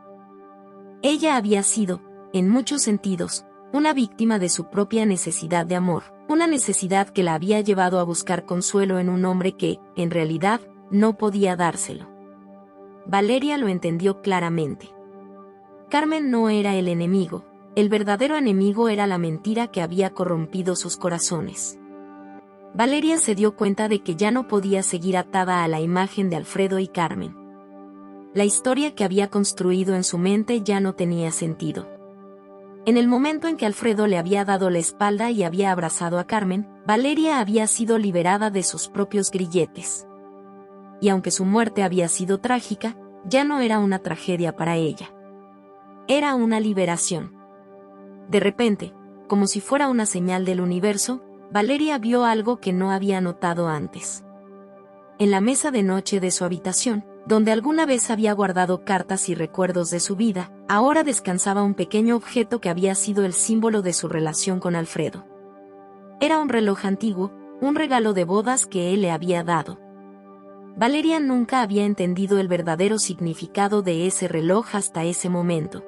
Ella había sido, en muchos sentidos, una víctima de su propia necesidad de amor, una necesidad que la había llevado a buscar consuelo en un hombre que, en realidad, no podía dárselo. Valeria lo entendió claramente. Carmen no era el enemigo, el verdadero enemigo era la mentira que había corrompido sus corazones. Valeria se dio cuenta de que ya no podía seguir atada a la imagen de Alfredo y Carmen. La historia que había construido en su mente ya no tenía sentido. En el momento en que Alfredo le había dado la espalda y había abrazado a Carmen, Valeria había sido liberada de sus propios grilletes. Y aunque su muerte había sido trágica, ya no era una tragedia para ella. Era una liberación. De repente, como si fuera una señal del universo, Valeria vio algo que no había notado antes. En la mesa de noche de su habitación, donde alguna vez había guardado cartas y recuerdos de su vida, ahora descansaba un pequeño objeto que había sido el símbolo de su relación con Alfredo. Era un reloj antiguo, un regalo de bodas que él le había dado. Valeria nunca había entendido el verdadero significado de ese reloj hasta ese momento.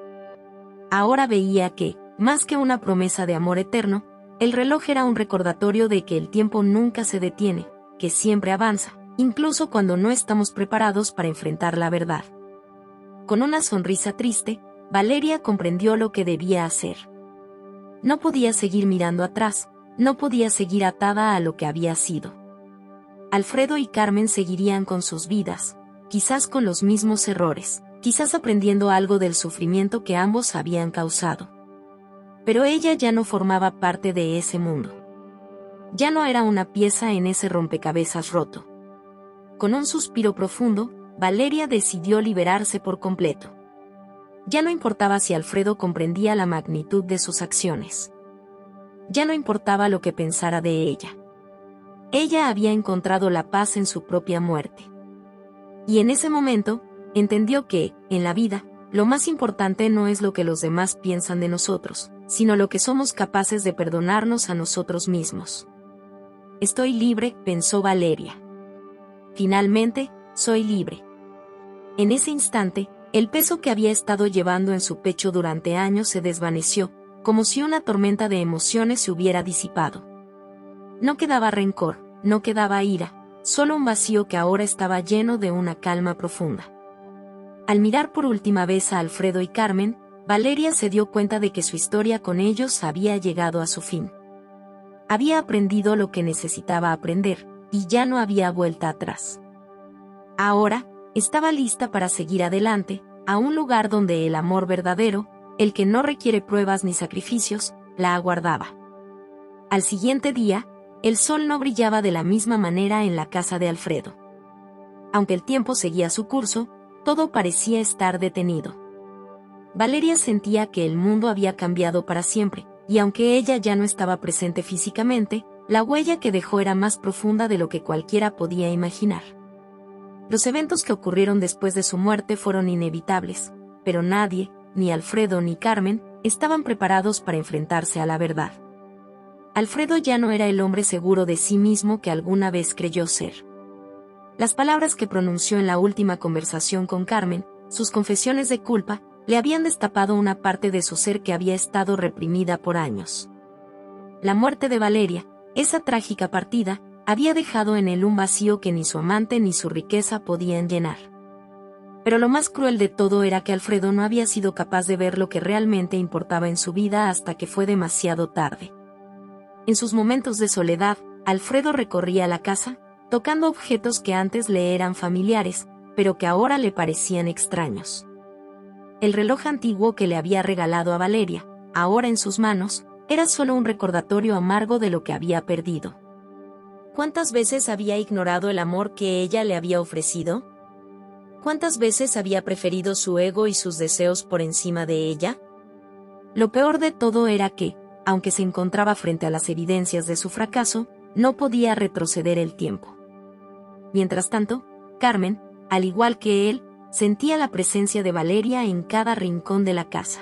Ahora veía que, más que una promesa de amor eterno, el reloj era un recordatorio de que el tiempo nunca se detiene, que siempre avanza, incluso cuando no estamos preparados para enfrentar la verdad. Con una sonrisa triste, Valeria comprendió lo que debía hacer. No podía seguir mirando atrás, no podía seguir atada a lo que había sido. Alfredo y Carmen seguirían con sus vidas, quizás con los mismos errores, quizás aprendiendo algo del sufrimiento que ambos habían causado. Pero ella ya no formaba parte de ese mundo. Ya no era una pieza en ese rompecabezas roto. Con un suspiro profundo, Valeria decidió liberarse por completo. Ya no importaba si Alfredo comprendía la magnitud de sus acciones. Ya no importaba lo que pensara de ella. Ella había encontrado la paz en su propia muerte. Y en ese momento, entendió que, en la vida, lo más importante no es lo que los demás piensan de nosotros, sino lo que somos capaces de perdonarnos a nosotros mismos. Estoy libre, pensó Valeria. Finalmente, soy libre. En ese instante, el peso que había estado llevando en su pecho durante años se desvaneció, como si una tormenta de emociones se hubiera disipado. No quedaba rencor, no quedaba ira, solo un vacío que ahora estaba lleno de una calma profunda. Al mirar por última vez a Alfredo y Carmen, Valeria se dio cuenta de que su historia con ellos había llegado a su fin. Había aprendido lo que necesitaba aprender, y ya no había vuelta atrás. Ahora, estaba lista para seguir adelante, a un lugar donde el amor verdadero, el que no requiere pruebas ni sacrificios, la aguardaba. Al siguiente día, el sol no brillaba de la misma manera en la casa de Alfredo. Aunque el tiempo seguía su curso, todo parecía estar detenido. Valeria sentía que el mundo había cambiado para siempre, y aunque ella ya no estaba presente físicamente, la huella que dejó era más profunda de lo que cualquiera podía imaginar. Los eventos que ocurrieron después de su muerte fueron inevitables, pero nadie, ni Alfredo ni Carmen, estaban preparados para enfrentarse a la verdad. Alfredo ya no era el hombre seguro de sí mismo que alguna vez creyó ser. Las palabras que pronunció en la última conversación con Carmen, sus confesiones de culpa, le habían destapado una parte de su ser que había estado reprimida por años. La muerte de Valeria, esa trágica partida, había dejado en él un vacío que ni su amante ni su riqueza podían llenar. Pero lo más cruel de todo era que Alfredo no había sido capaz de ver lo que realmente importaba en su vida hasta que fue demasiado tarde. En sus momentos de soledad, Alfredo recorría la casa, tocando objetos que antes le eran familiares, pero que ahora le parecían extraños. El reloj antiguo que le había regalado a Valeria, ahora en sus manos, era solo un recordatorio amargo de lo que había perdido. ¿Cuántas veces había ignorado el amor que ella le había ofrecido? ¿Cuántas veces había preferido su ego y sus deseos por encima de ella? Lo peor de todo era que, aunque se encontraba frente a las evidencias de su fracaso, no podía retroceder el tiempo. Mientras tanto, Carmen, al igual que él, sentía la presencia de Valeria en cada rincón de la casa.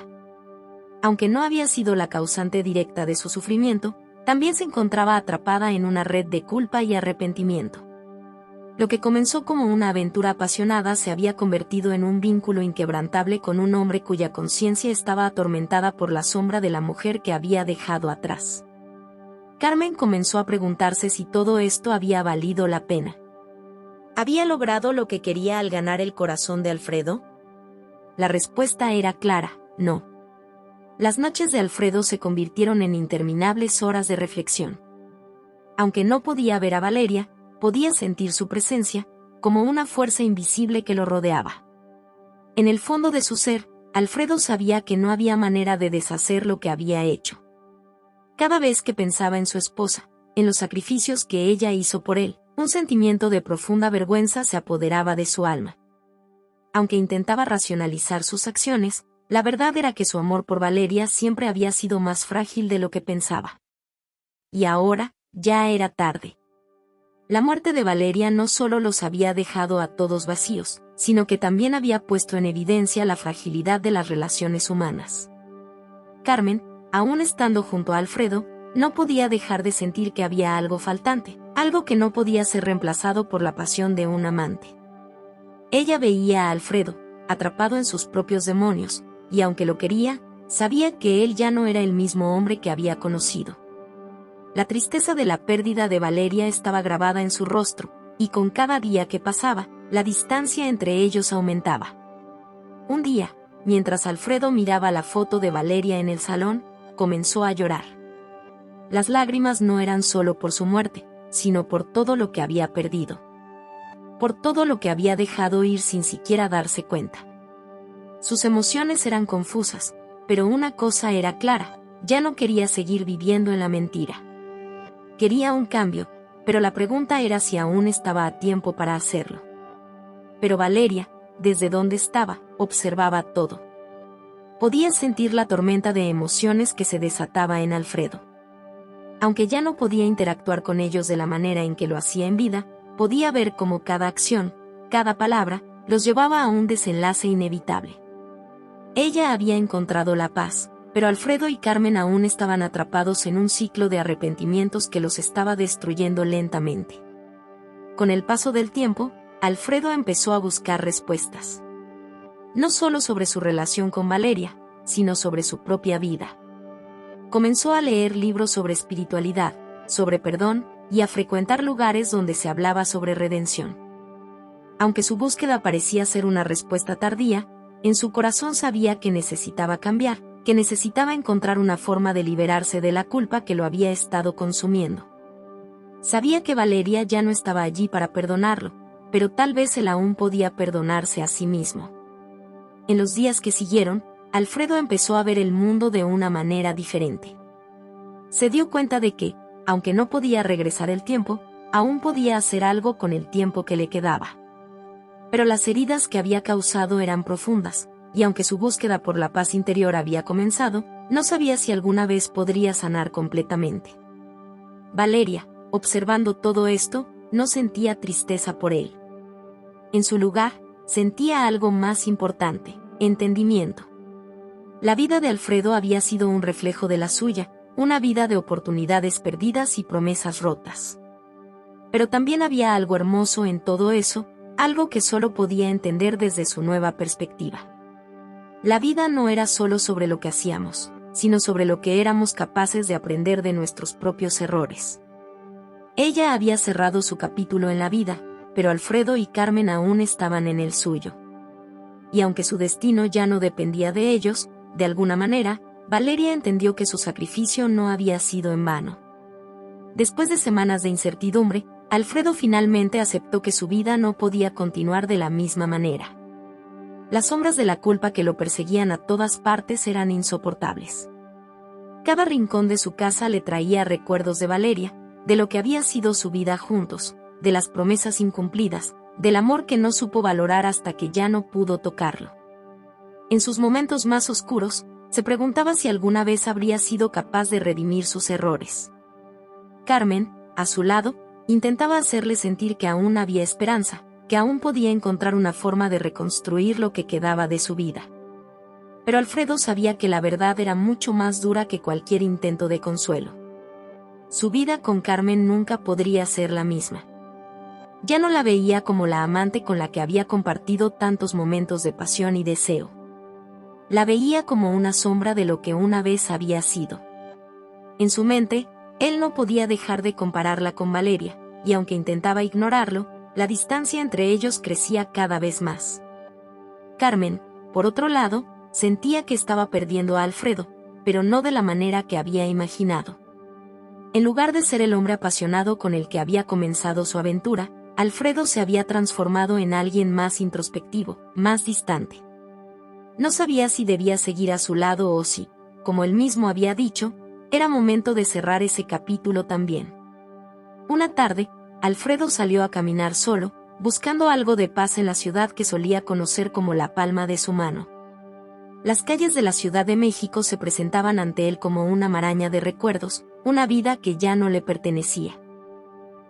Aunque no había sido la causante directa de su sufrimiento, también se encontraba atrapada en una red de culpa y arrepentimiento. Lo que comenzó como una aventura apasionada se había convertido en un vínculo inquebrantable con un hombre cuya conciencia estaba atormentada por la sombra de la mujer que había dejado atrás. Carmen comenzó a preguntarse si todo esto había valido la pena. ¿Había logrado lo que quería al ganar el corazón de Alfredo? La respuesta era clara, no. Las noches de Alfredo se convirtieron en interminables horas de reflexión. Aunque no podía ver a Valeria, podía sentir su presencia, como una fuerza invisible que lo rodeaba. En el fondo de su ser, Alfredo sabía que no había manera de deshacer lo que había hecho. Cada vez que pensaba en su esposa, en los sacrificios que ella hizo por él, un sentimiento de profunda vergüenza se apoderaba de su alma. Aunque intentaba racionalizar sus acciones, la verdad era que su amor por Valeria siempre había sido más frágil de lo que pensaba. Y ahora, ya era tarde. La muerte de Valeria no solo los había dejado a todos vacíos, sino que también había puesto en evidencia la fragilidad de las relaciones humanas. Carmen, aún estando junto a Alfredo, no podía dejar de sentir que había algo faltante, algo que no podía ser reemplazado por la pasión de un amante. Ella veía a Alfredo, atrapado en sus propios demonios, y aunque lo quería, sabía que él ya no era el mismo hombre que había conocido. La tristeza de la pérdida de Valeria estaba grabada en su rostro, y con cada día que pasaba, la distancia entre ellos aumentaba. Un día, mientras Alfredo miraba la foto de Valeria en el salón, comenzó a llorar. Las lágrimas no eran solo por su muerte, sino por todo lo que había perdido. Por todo lo que había dejado ir sin siquiera darse cuenta. Sus emociones eran confusas, pero una cosa era clara, ya no quería seguir viviendo en la mentira. Quería un cambio, pero la pregunta era si aún estaba a tiempo para hacerlo. Pero Valeria, desde donde estaba, observaba todo. Podía sentir la tormenta de emociones que se desataba en Alfredo. Aunque ya no podía interactuar con ellos de la manera en que lo hacía en vida, podía ver cómo cada acción, cada palabra, los llevaba a un desenlace inevitable. Ella había encontrado la paz, pero Alfredo y Carmen aún estaban atrapados en un ciclo de arrepentimientos que los estaba destruyendo lentamente. Con el paso del tiempo, Alfredo empezó a buscar respuestas. No solo sobre su relación con Valeria, sino sobre su propia vida. Comenzó a leer libros sobre espiritualidad, sobre perdón, y a frecuentar lugares donde se hablaba sobre redención. Aunque su búsqueda parecía ser una respuesta tardía, en su corazón sabía que necesitaba cambiar, que necesitaba encontrar una forma de liberarse de la culpa que lo había estado consumiendo. Sabía que Valeria ya no estaba allí para perdonarlo, pero tal vez él aún podía perdonarse a sí mismo. En los días que siguieron, Alfredo empezó a ver el mundo de una manera diferente. Se dio cuenta de que, aunque no podía regresar el tiempo, aún podía hacer algo con el tiempo que le quedaba. Pero las heridas que había causado eran profundas, y aunque su búsqueda por la paz interior había comenzado, no sabía si alguna vez podría sanar completamente. Valeria, observando todo esto, no sentía tristeza por él. En su lugar, sentía algo más importante: entendimiento. La vida de Alfredo había sido un reflejo de la suya, una vida de oportunidades perdidas y promesas rotas. Pero también había algo hermoso en todo eso, algo que solo podía entender desde su nueva perspectiva. La vida no era solo sobre lo que hacíamos, sino sobre lo que éramos capaces de aprender de nuestros propios errores. Ella había cerrado su capítulo en la vida, pero Alfredo y Carmen aún estaban en el suyo. Y aunque su destino ya no dependía de ellos, de alguna manera, Valeria entendió que su sacrificio no había sido en vano. Después de semanas de incertidumbre, Alfredo finalmente aceptó que su vida no podía continuar de la misma manera. Las sombras de la culpa que lo perseguían a todas partes eran insoportables. Cada rincón de su casa le traía recuerdos de Valeria, de lo que había sido su vida juntos, de las promesas incumplidas, del amor que no supo valorar hasta que ya no pudo tocarlo. En sus momentos más oscuros, se preguntaba si alguna vez habría sido capaz de redimir sus errores. Carmen, a su lado, intentaba hacerle sentir que aún había esperanza, que aún podía encontrar una forma de reconstruir lo que quedaba de su vida. Pero Alfredo sabía que la verdad era mucho más dura que cualquier intento de consuelo. Su vida con Carmen nunca podría ser la misma. Ya no la veía como la amante con la que había compartido tantos momentos de pasión y deseo. La veía como una sombra de lo que una vez había sido. En su mente, él no podía dejar de compararla con Valeria, y aunque intentaba ignorarlo, la distancia entre ellos crecía cada vez más. Carmen, por otro lado, sentía que estaba perdiendo a Alfredo, pero no de la manera que había imaginado. En lugar de ser el hombre apasionado con el que había comenzado su aventura, Alfredo se había transformado en alguien más introspectivo, más distante. No sabía si debía seguir a su lado o si, como él mismo había dicho, era momento de cerrar ese capítulo también. Una tarde, Alfredo salió a caminar solo, buscando algo de paz en la ciudad que solía conocer como la palma de su mano. Las calles de la Ciudad de México se presentaban ante él como una maraña de recuerdos, una vida que ya no le pertenecía.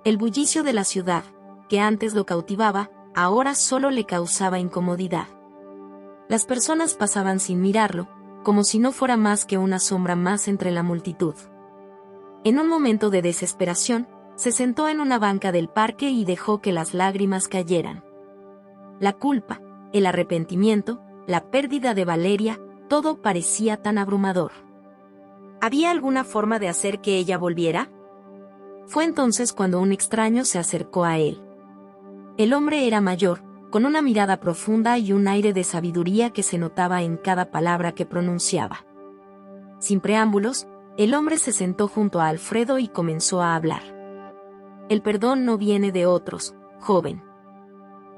El bullicio de la ciudad, que antes lo cautivaba, ahora solo le causaba incomodidad. Las personas pasaban sin mirarlo, como si no fuera más que una sombra más entre la multitud. En un momento de desesperación, se sentó en una banca del parque y dejó que las lágrimas cayeran. La culpa, el arrepentimiento, la pérdida de Valeria, todo parecía tan abrumador. ¿Había alguna forma de hacer que ella volviera? Fue entonces cuando un extraño se acercó a él. El hombre era mayor, con una mirada profunda y un aire de sabiduría que se notaba en cada palabra que pronunciaba. Sin preámbulos, el hombre se sentó junto a Alfredo y comenzó a hablar. El perdón no viene de otros, joven.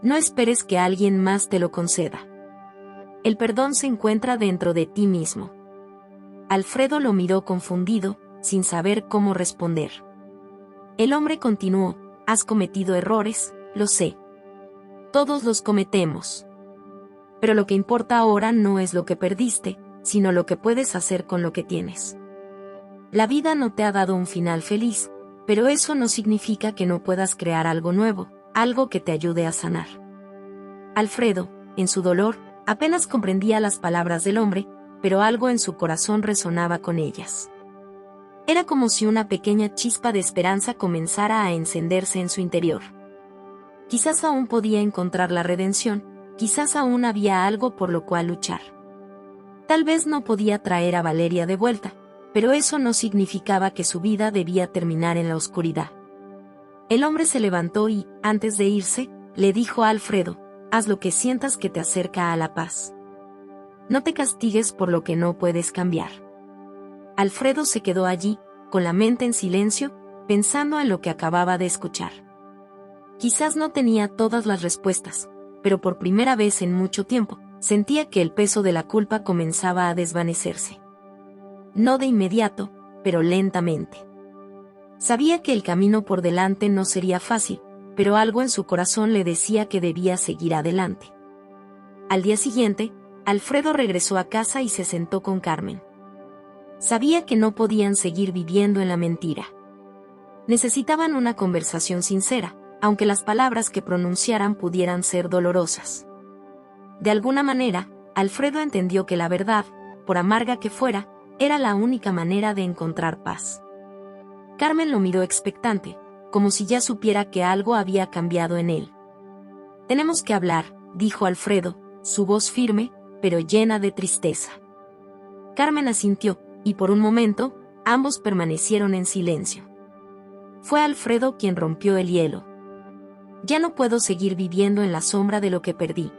No esperes que alguien más te lo conceda. El perdón se encuentra dentro de ti mismo. Alfredo lo miró confundido, sin saber cómo responder. El hombre continuó: has cometido errores, lo sé. Todos los cometemos. Pero lo que importa ahora no es lo que perdiste, sino lo que puedes hacer con lo que tienes. La vida no te ha dado un final feliz, pero eso no significa que no puedas crear algo nuevo, algo que te ayude a sanar. Alfredo, en su dolor, apenas comprendía las palabras del hombre, pero algo en su corazón resonaba con ellas. Era como si una pequeña chispa de esperanza comenzara a encenderse en su interior. Quizás aún podía encontrar la redención, quizás aún había algo por lo cual luchar. Tal vez no podía traer a Valeria de vuelta, pero eso no significaba que su vida debía terminar en la oscuridad. El hombre se levantó y, antes de irse, le dijo a Alfredo: haz lo que sientas que te acerca a la paz. No te castigues por lo que no puedes cambiar. Alfredo se quedó allí, con la mente en silencio, pensando en lo que acababa de escuchar. Quizás no tenía todas las respuestas, pero por primera vez en mucho tiempo, sentía que el peso de la culpa comenzaba a desvanecerse. No de inmediato, pero lentamente. Sabía que el camino por delante no sería fácil, pero algo en su corazón le decía que debía seguir adelante. Al día siguiente, Alfredo regresó a casa y se sentó con Carmen. Sabía que no podían seguir viviendo en la mentira. Necesitaban una conversación sincera, aunque las palabras que pronunciaran pudieran ser dolorosas. De alguna manera, Alfredo entendió que la verdad, por amarga que fuera, era la única manera de encontrar paz. Carmen lo miró expectante, como si ya supiera que algo había cambiado en él. «Tenemos que hablar», dijo Alfredo, su voz firme, pero llena de tristeza. Carmen asintió, y por un momento, ambos permanecieron en silencio. Fue Alfredo quien rompió el hielo. «Ya no puedo seguir viviendo en la sombra de lo que perdí.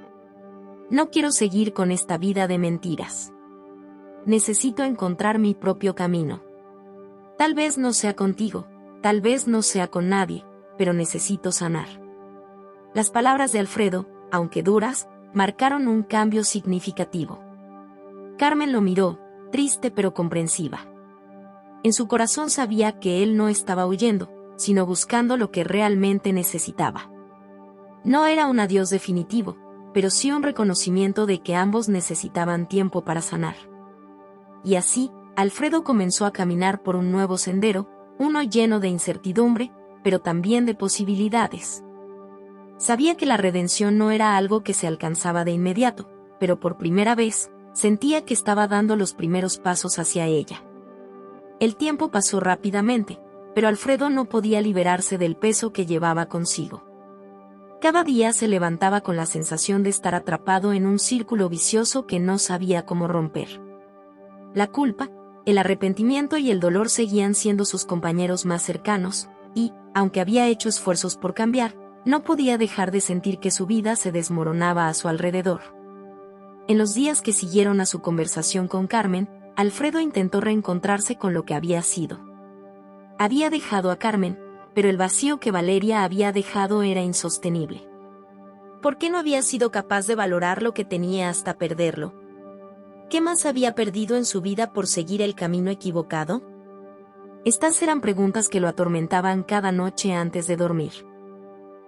No quiero seguir con esta vida de mentiras. Necesito encontrar mi propio camino. Tal vez no sea contigo, tal vez no sea con nadie, pero necesito sanar». Las palabras de Alfredo, aunque duras, marcaron un cambio significativo. Carmen lo miró, triste pero comprensiva. En su corazón sabía que él no estaba huyendo, sino buscando lo que realmente necesitaba. No era un adiós definitivo, pero sí un reconocimiento de que ambos necesitaban tiempo para sanar. Y así, Alfredo comenzó a caminar por un nuevo sendero, uno lleno de incertidumbre, pero también de posibilidades. Sabía que la redención no era algo que se alcanzaba de inmediato, pero por primera vez, sentía que estaba dando los primeros pasos hacia ella. El tiempo pasó rápidamente, pero Alfredo no podía liberarse del peso que llevaba consigo. Cada día se levantaba con la sensación de estar atrapado en un círculo vicioso que no sabía cómo romper. La culpa, el arrepentimiento y el dolor seguían siendo sus compañeros más cercanos, y, aunque había hecho esfuerzos por cambiar, no podía dejar de sentir que su vida se desmoronaba a su alrededor. En los días que siguieron a su conversación con Carmen, Alfredo intentó reencontrarse con lo que había sido. Había dejado a Carmen, pero el vacío que Valeria había dejado era insostenible. ¿Por qué no había sido capaz de valorar lo que tenía hasta perderlo? ¿Qué más había perdido en su vida por seguir el camino equivocado? Estas eran preguntas que lo atormentaban cada noche antes de dormir.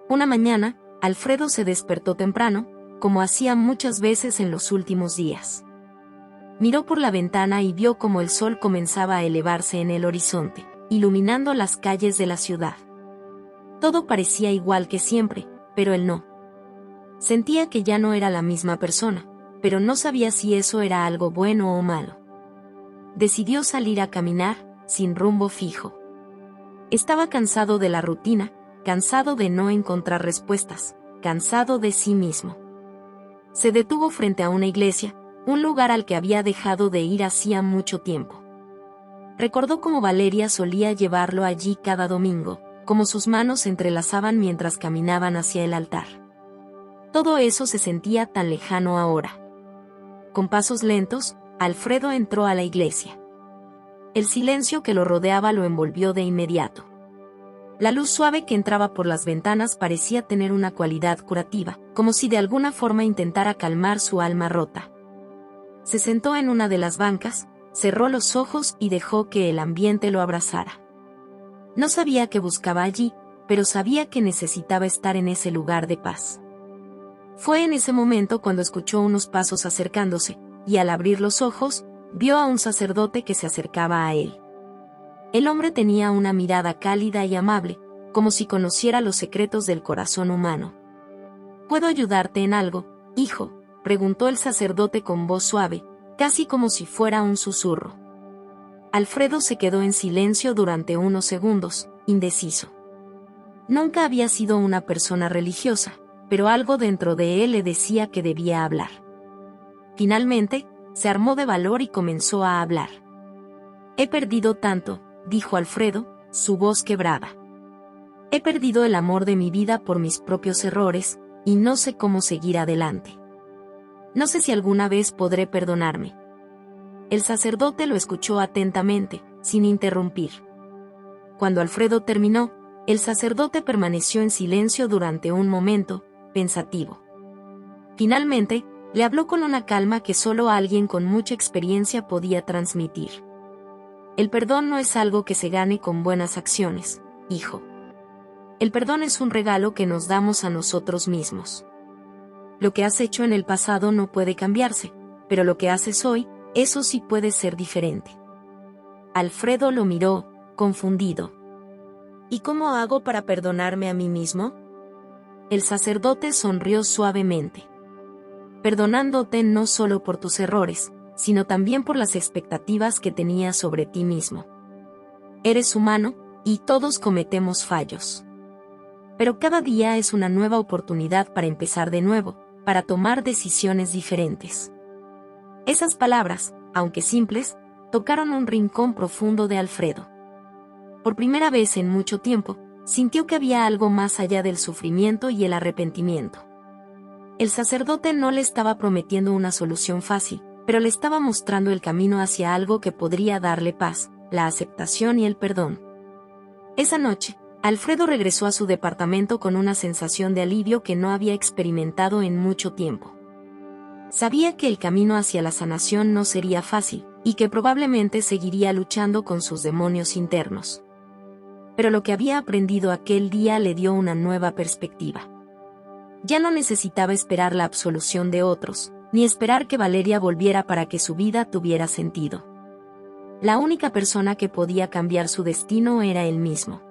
Una mañana, Alfredo se despertó temprano, como hacía muchas veces en los últimos días. Miró por la ventana y vio cómo el sol comenzaba a elevarse en el horizonte, iluminando las calles de la ciudad. Todo parecía igual que siempre, pero él no. Sentía que ya no era la misma persona, pero no sabía si eso era algo bueno o malo. Decidió salir a caminar, sin rumbo fijo. Estaba cansado de la rutina, cansado de no encontrar respuestas, cansado de sí mismo. Se detuvo frente a una iglesia, un lugar al que había dejado de ir hacía mucho tiempo. Recordó cómo Valeria solía llevarlo allí cada domingo, cómo sus manos se entrelazaban mientras caminaban hacia el altar. Todo eso se sentía tan lejano ahora. Con pasos lentos, Alfredo entró a la iglesia. El silencio que lo rodeaba lo envolvió de inmediato. La luz suave que entraba por las ventanas parecía tener una cualidad curativa, como si de alguna forma intentara calmar su alma rota. Se sentó en una de las bancas, cerró los ojos y dejó que el ambiente lo abrazara. No sabía qué buscaba allí, pero sabía que necesitaba estar en ese lugar de paz. Fue en ese momento cuando escuchó unos pasos acercándose, y al abrir los ojos, vio a un sacerdote que se acercaba a él. El hombre tenía una mirada cálida y amable, como si conociera los secretos del corazón humano. «¿Puedo ayudarte en algo, hijo?», preguntó el sacerdote con voz suave, casi como si fuera un susurro. Alfredo se quedó en silencio durante unos segundos, indeciso. Nunca había sido una persona religiosa, pero algo dentro de él le decía que debía hablar. Finalmente, se armó de valor y comenzó a hablar. «He perdido tanto», dijo Alfredo, su voz quebrada. «He perdido el amor de mi vida por mis propios errores, y no sé cómo seguir adelante. No sé si alguna vez podré perdonarme». El sacerdote lo escuchó atentamente, sin interrumpir. Cuando Alfredo terminó, el sacerdote permaneció en silencio durante un momento, pensativo. Finalmente, Le habló con una calma que solo alguien con mucha experiencia podía transmitir. El perdón no es algo que se gane con buenas acciones, hijo. El perdón es un regalo que nos damos a nosotros mismos. Lo que has hecho en el pasado no puede cambiarse, pero lo que haces hoy, eso sí puede ser diferente. Alfredo lo miró, confundido. ¿Y cómo hago para perdonarme a mí mismo? El sacerdote sonrió suavemente. Perdonándote no solo por tus errores, sino también por las expectativas que tenías sobre ti mismo. Eres humano, y todos cometemos fallos. Pero cada día es una nueva oportunidad para empezar de nuevo, para tomar decisiones diferentes. Esas palabras, aunque simples, tocaron un rincón profundo de Alfredo. Por primera vez en mucho tiempo, sintió que había algo más allá del sufrimiento y el arrepentimiento. El sacerdote no le estaba prometiendo una solución fácil, pero le estaba mostrando el camino hacia algo que podría darle paz, la aceptación y el perdón. Esa noche, Alfredo regresó a su departamento con una sensación de alivio que no había experimentado en mucho tiempo. Sabía que el camino hacia la sanación no sería fácil, y que probablemente seguiría luchando con sus demonios internos. Pero lo que había aprendido aquel día le dio una nueva perspectiva. Ya no necesitaba esperar la absolución de otros, ni esperar que Valeria volviera para que su vida tuviera sentido. La única persona que podía cambiar su destino era él mismo.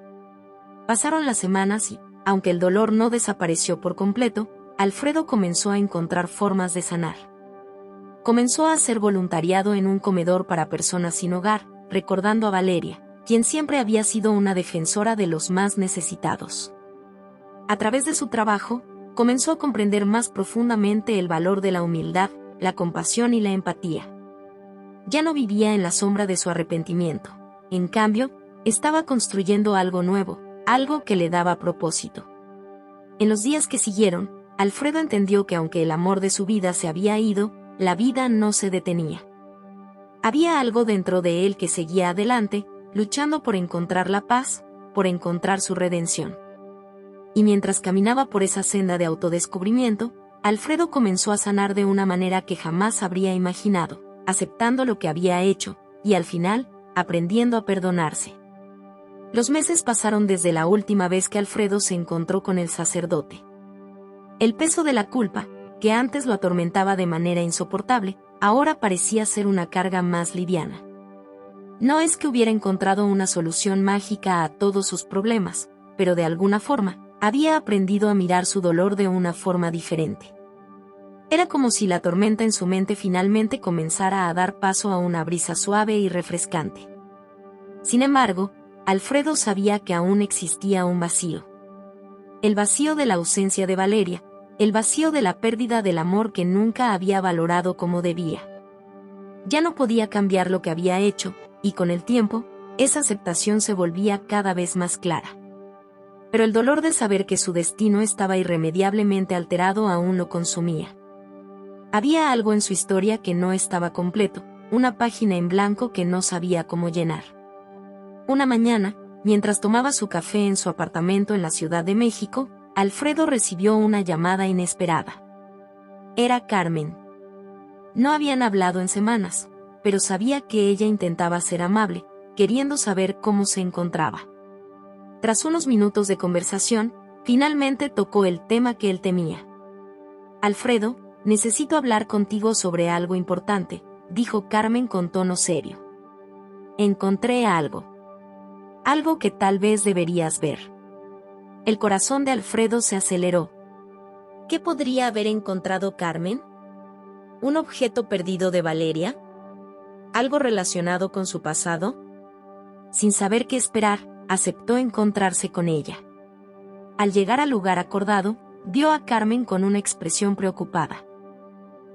Pasaron las semanas y, aunque el dolor no desapareció por completo, Alfredo comenzó a encontrar formas de sanar. Comenzó a hacer voluntariado en un comedor para personas sin hogar, recordando a Valeria, quien siempre había sido una defensora de los más necesitados. A través de su trabajo, comenzó a comprender más profundamente el valor de la humildad, la compasión y la empatía. Ya no vivía en la sombra de su arrepentimiento. En cambio, estaba construyendo algo nuevo, algo que le daba propósito. En los días que siguieron, Alfredo entendió que aunque el amor de su vida se había ido, la vida no se detenía. Había algo dentro de él que seguía adelante, luchando por encontrar la paz, por encontrar su redención. Y mientras caminaba por esa senda de autodescubrimiento, Alfredo comenzó a sanar de una manera que jamás habría imaginado, aceptando lo que había hecho, y al final, aprendiendo a perdonarse. Los meses pasaron desde la última vez que Alfredo se encontró con el sacerdote. El peso de la culpa, que antes lo atormentaba de manera insoportable, ahora parecía ser una carga más liviana. No es que hubiera encontrado una solución mágica a todos sus problemas, pero de alguna forma, había aprendido a mirar su dolor de una forma diferente. Era como si la tormenta en su mente finalmente comenzara a dar paso a una brisa suave y refrescante. Sin embargo, Alfredo sabía que aún existía un vacío. El vacío de la ausencia de Valeria, el vacío de la pérdida del amor que nunca había valorado como debía. Ya no podía cambiar lo que había hecho, y con el tiempo, esa aceptación se volvía cada vez más clara. Pero el dolor de saber que su destino estaba irremediablemente alterado aún lo consumía. Había algo en su historia que no estaba completo, una página en blanco que no sabía cómo llenar. Una mañana, mientras tomaba su café en su apartamento en la Ciudad de México, Alfredo recibió una llamada inesperada. Era Carmen. No habían hablado en semanas, pero sabía que ella intentaba ser amable, queriendo saber cómo se encontraba. Tras unos minutos de conversación, finalmente tocó el tema que él temía. Alfredo, necesito hablar contigo sobre algo importante, dijo Carmen con tono serio. Encontré algo. Algo que tal vez deberías ver. El corazón de Alfredo se aceleró. ¿Qué podría haber encontrado Carmen? ¿Un objeto perdido de Valeria? ¿Algo relacionado con su pasado? Sin saber qué esperar, aceptó encontrarse con ella. Al llegar al lugar acordado, vio a Carmen con una expresión preocupada.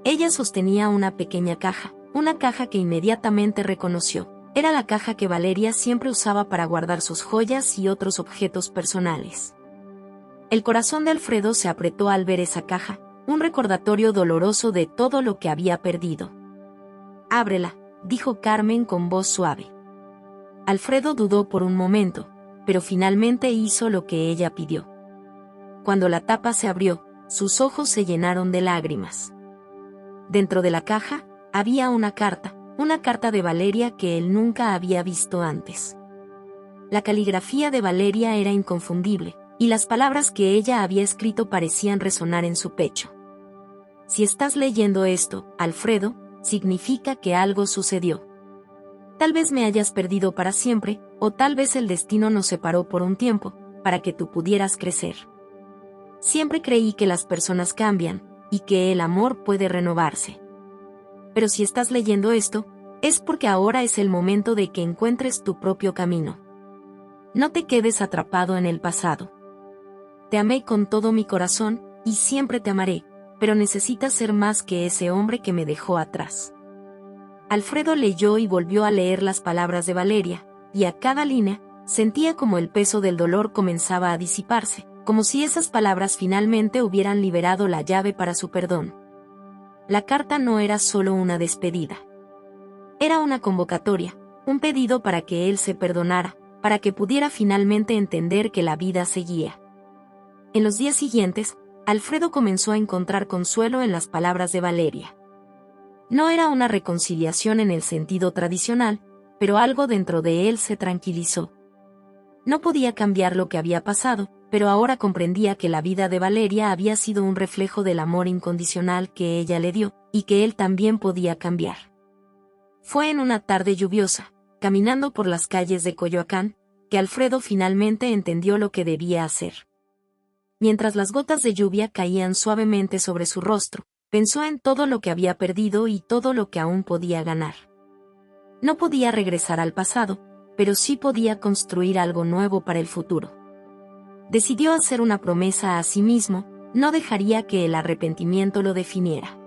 Ella sostenía una pequeña caja, una caja que inmediatamente reconoció. Era la caja que Valeria siempre usaba para guardar sus joyas y otros objetos personales. El corazón de Alfredo se apretó al ver esa caja, un recordatorio doloroso de todo lo que había perdido. Ábrela, dijo Carmen con voz suave. Alfredo dudó por un momento, pero finalmente hizo lo que ella pidió. Cuando la tapa se abrió, sus ojos se llenaron de lágrimas. Dentro de la caja, había una carta de Valeria que él nunca había visto antes. La caligrafía de Valeria era inconfundible, y las palabras que ella había escrito parecían resonar en su pecho. Si estás leyendo esto, Alfredo, significa que algo sucedió. Tal vez me hayas perdido para siempre, o tal vez el destino nos separó por un tiempo, para que tú pudieras crecer. Siempre creí que las personas cambian, y que el amor puede renovarse. Pero si estás leyendo esto, es porque ahora es el momento de que encuentres tu propio camino. No te quedes atrapado en el pasado. Te amé con todo mi corazón, y siempre te amaré, pero necesitas ser más que ese hombre que me dejó atrás. Alfredo leyó y volvió a leer las palabras de Valeria, y a cada línea, sentía como el peso del dolor comenzaba a disiparse, como si esas palabras finalmente hubieran liberado la llave para su perdón. La carta no era solo una despedida. Era una convocatoria, un pedido para que él se perdonara, para que pudiera finalmente entender que la vida seguía. En los días siguientes, Alfredo comenzó a encontrar consuelo en las palabras de Valeria. No era una reconciliación en el sentido tradicional, pero algo dentro de él se tranquilizó. No podía cambiar lo que había pasado, pero ahora comprendía que la vida de Valeria había sido un reflejo del amor incondicional que ella le dio, y que él también podía cambiar. Fue en una tarde lluviosa, caminando por las calles de Coyoacán, que Alfredo finalmente entendió lo que debía hacer. Mientras las gotas de lluvia caían suavemente sobre su rostro, pensó en todo lo que había perdido y todo lo que aún podía ganar. No podía regresar al pasado, pero sí podía construir algo nuevo para el futuro. Decidió hacer una promesa a sí mismo: no dejaría que el arrepentimiento lo definiera.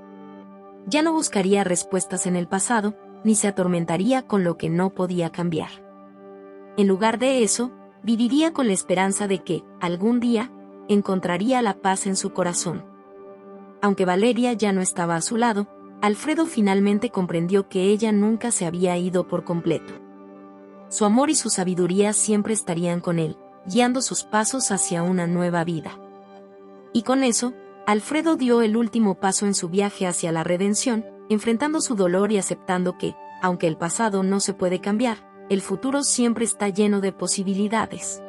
Ya no buscaría respuestas en el pasado, ni se atormentaría con lo que no podía cambiar. En lugar de eso, viviría con la esperanza de que, algún día, encontraría la paz en su corazón. Aunque Valeria ya no estaba a su lado, Alfredo finalmente comprendió que ella nunca se había ido por completo. Su amor y su sabiduría siempre estarían con él, guiando sus pasos hacia una nueva vida. Y con eso, Alfredo dio el último paso en su viaje hacia la redención, enfrentando su dolor y aceptando que, aunque el pasado no se puede cambiar, el futuro siempre está lleno de posibilidades.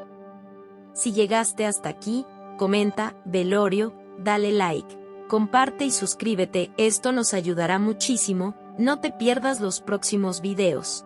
Si llegaste hasta aquí, comenta, Velorio, dale like, comparte y suscríbete, esto nos ayudará muchísimo. No te pierdas los próximos videos.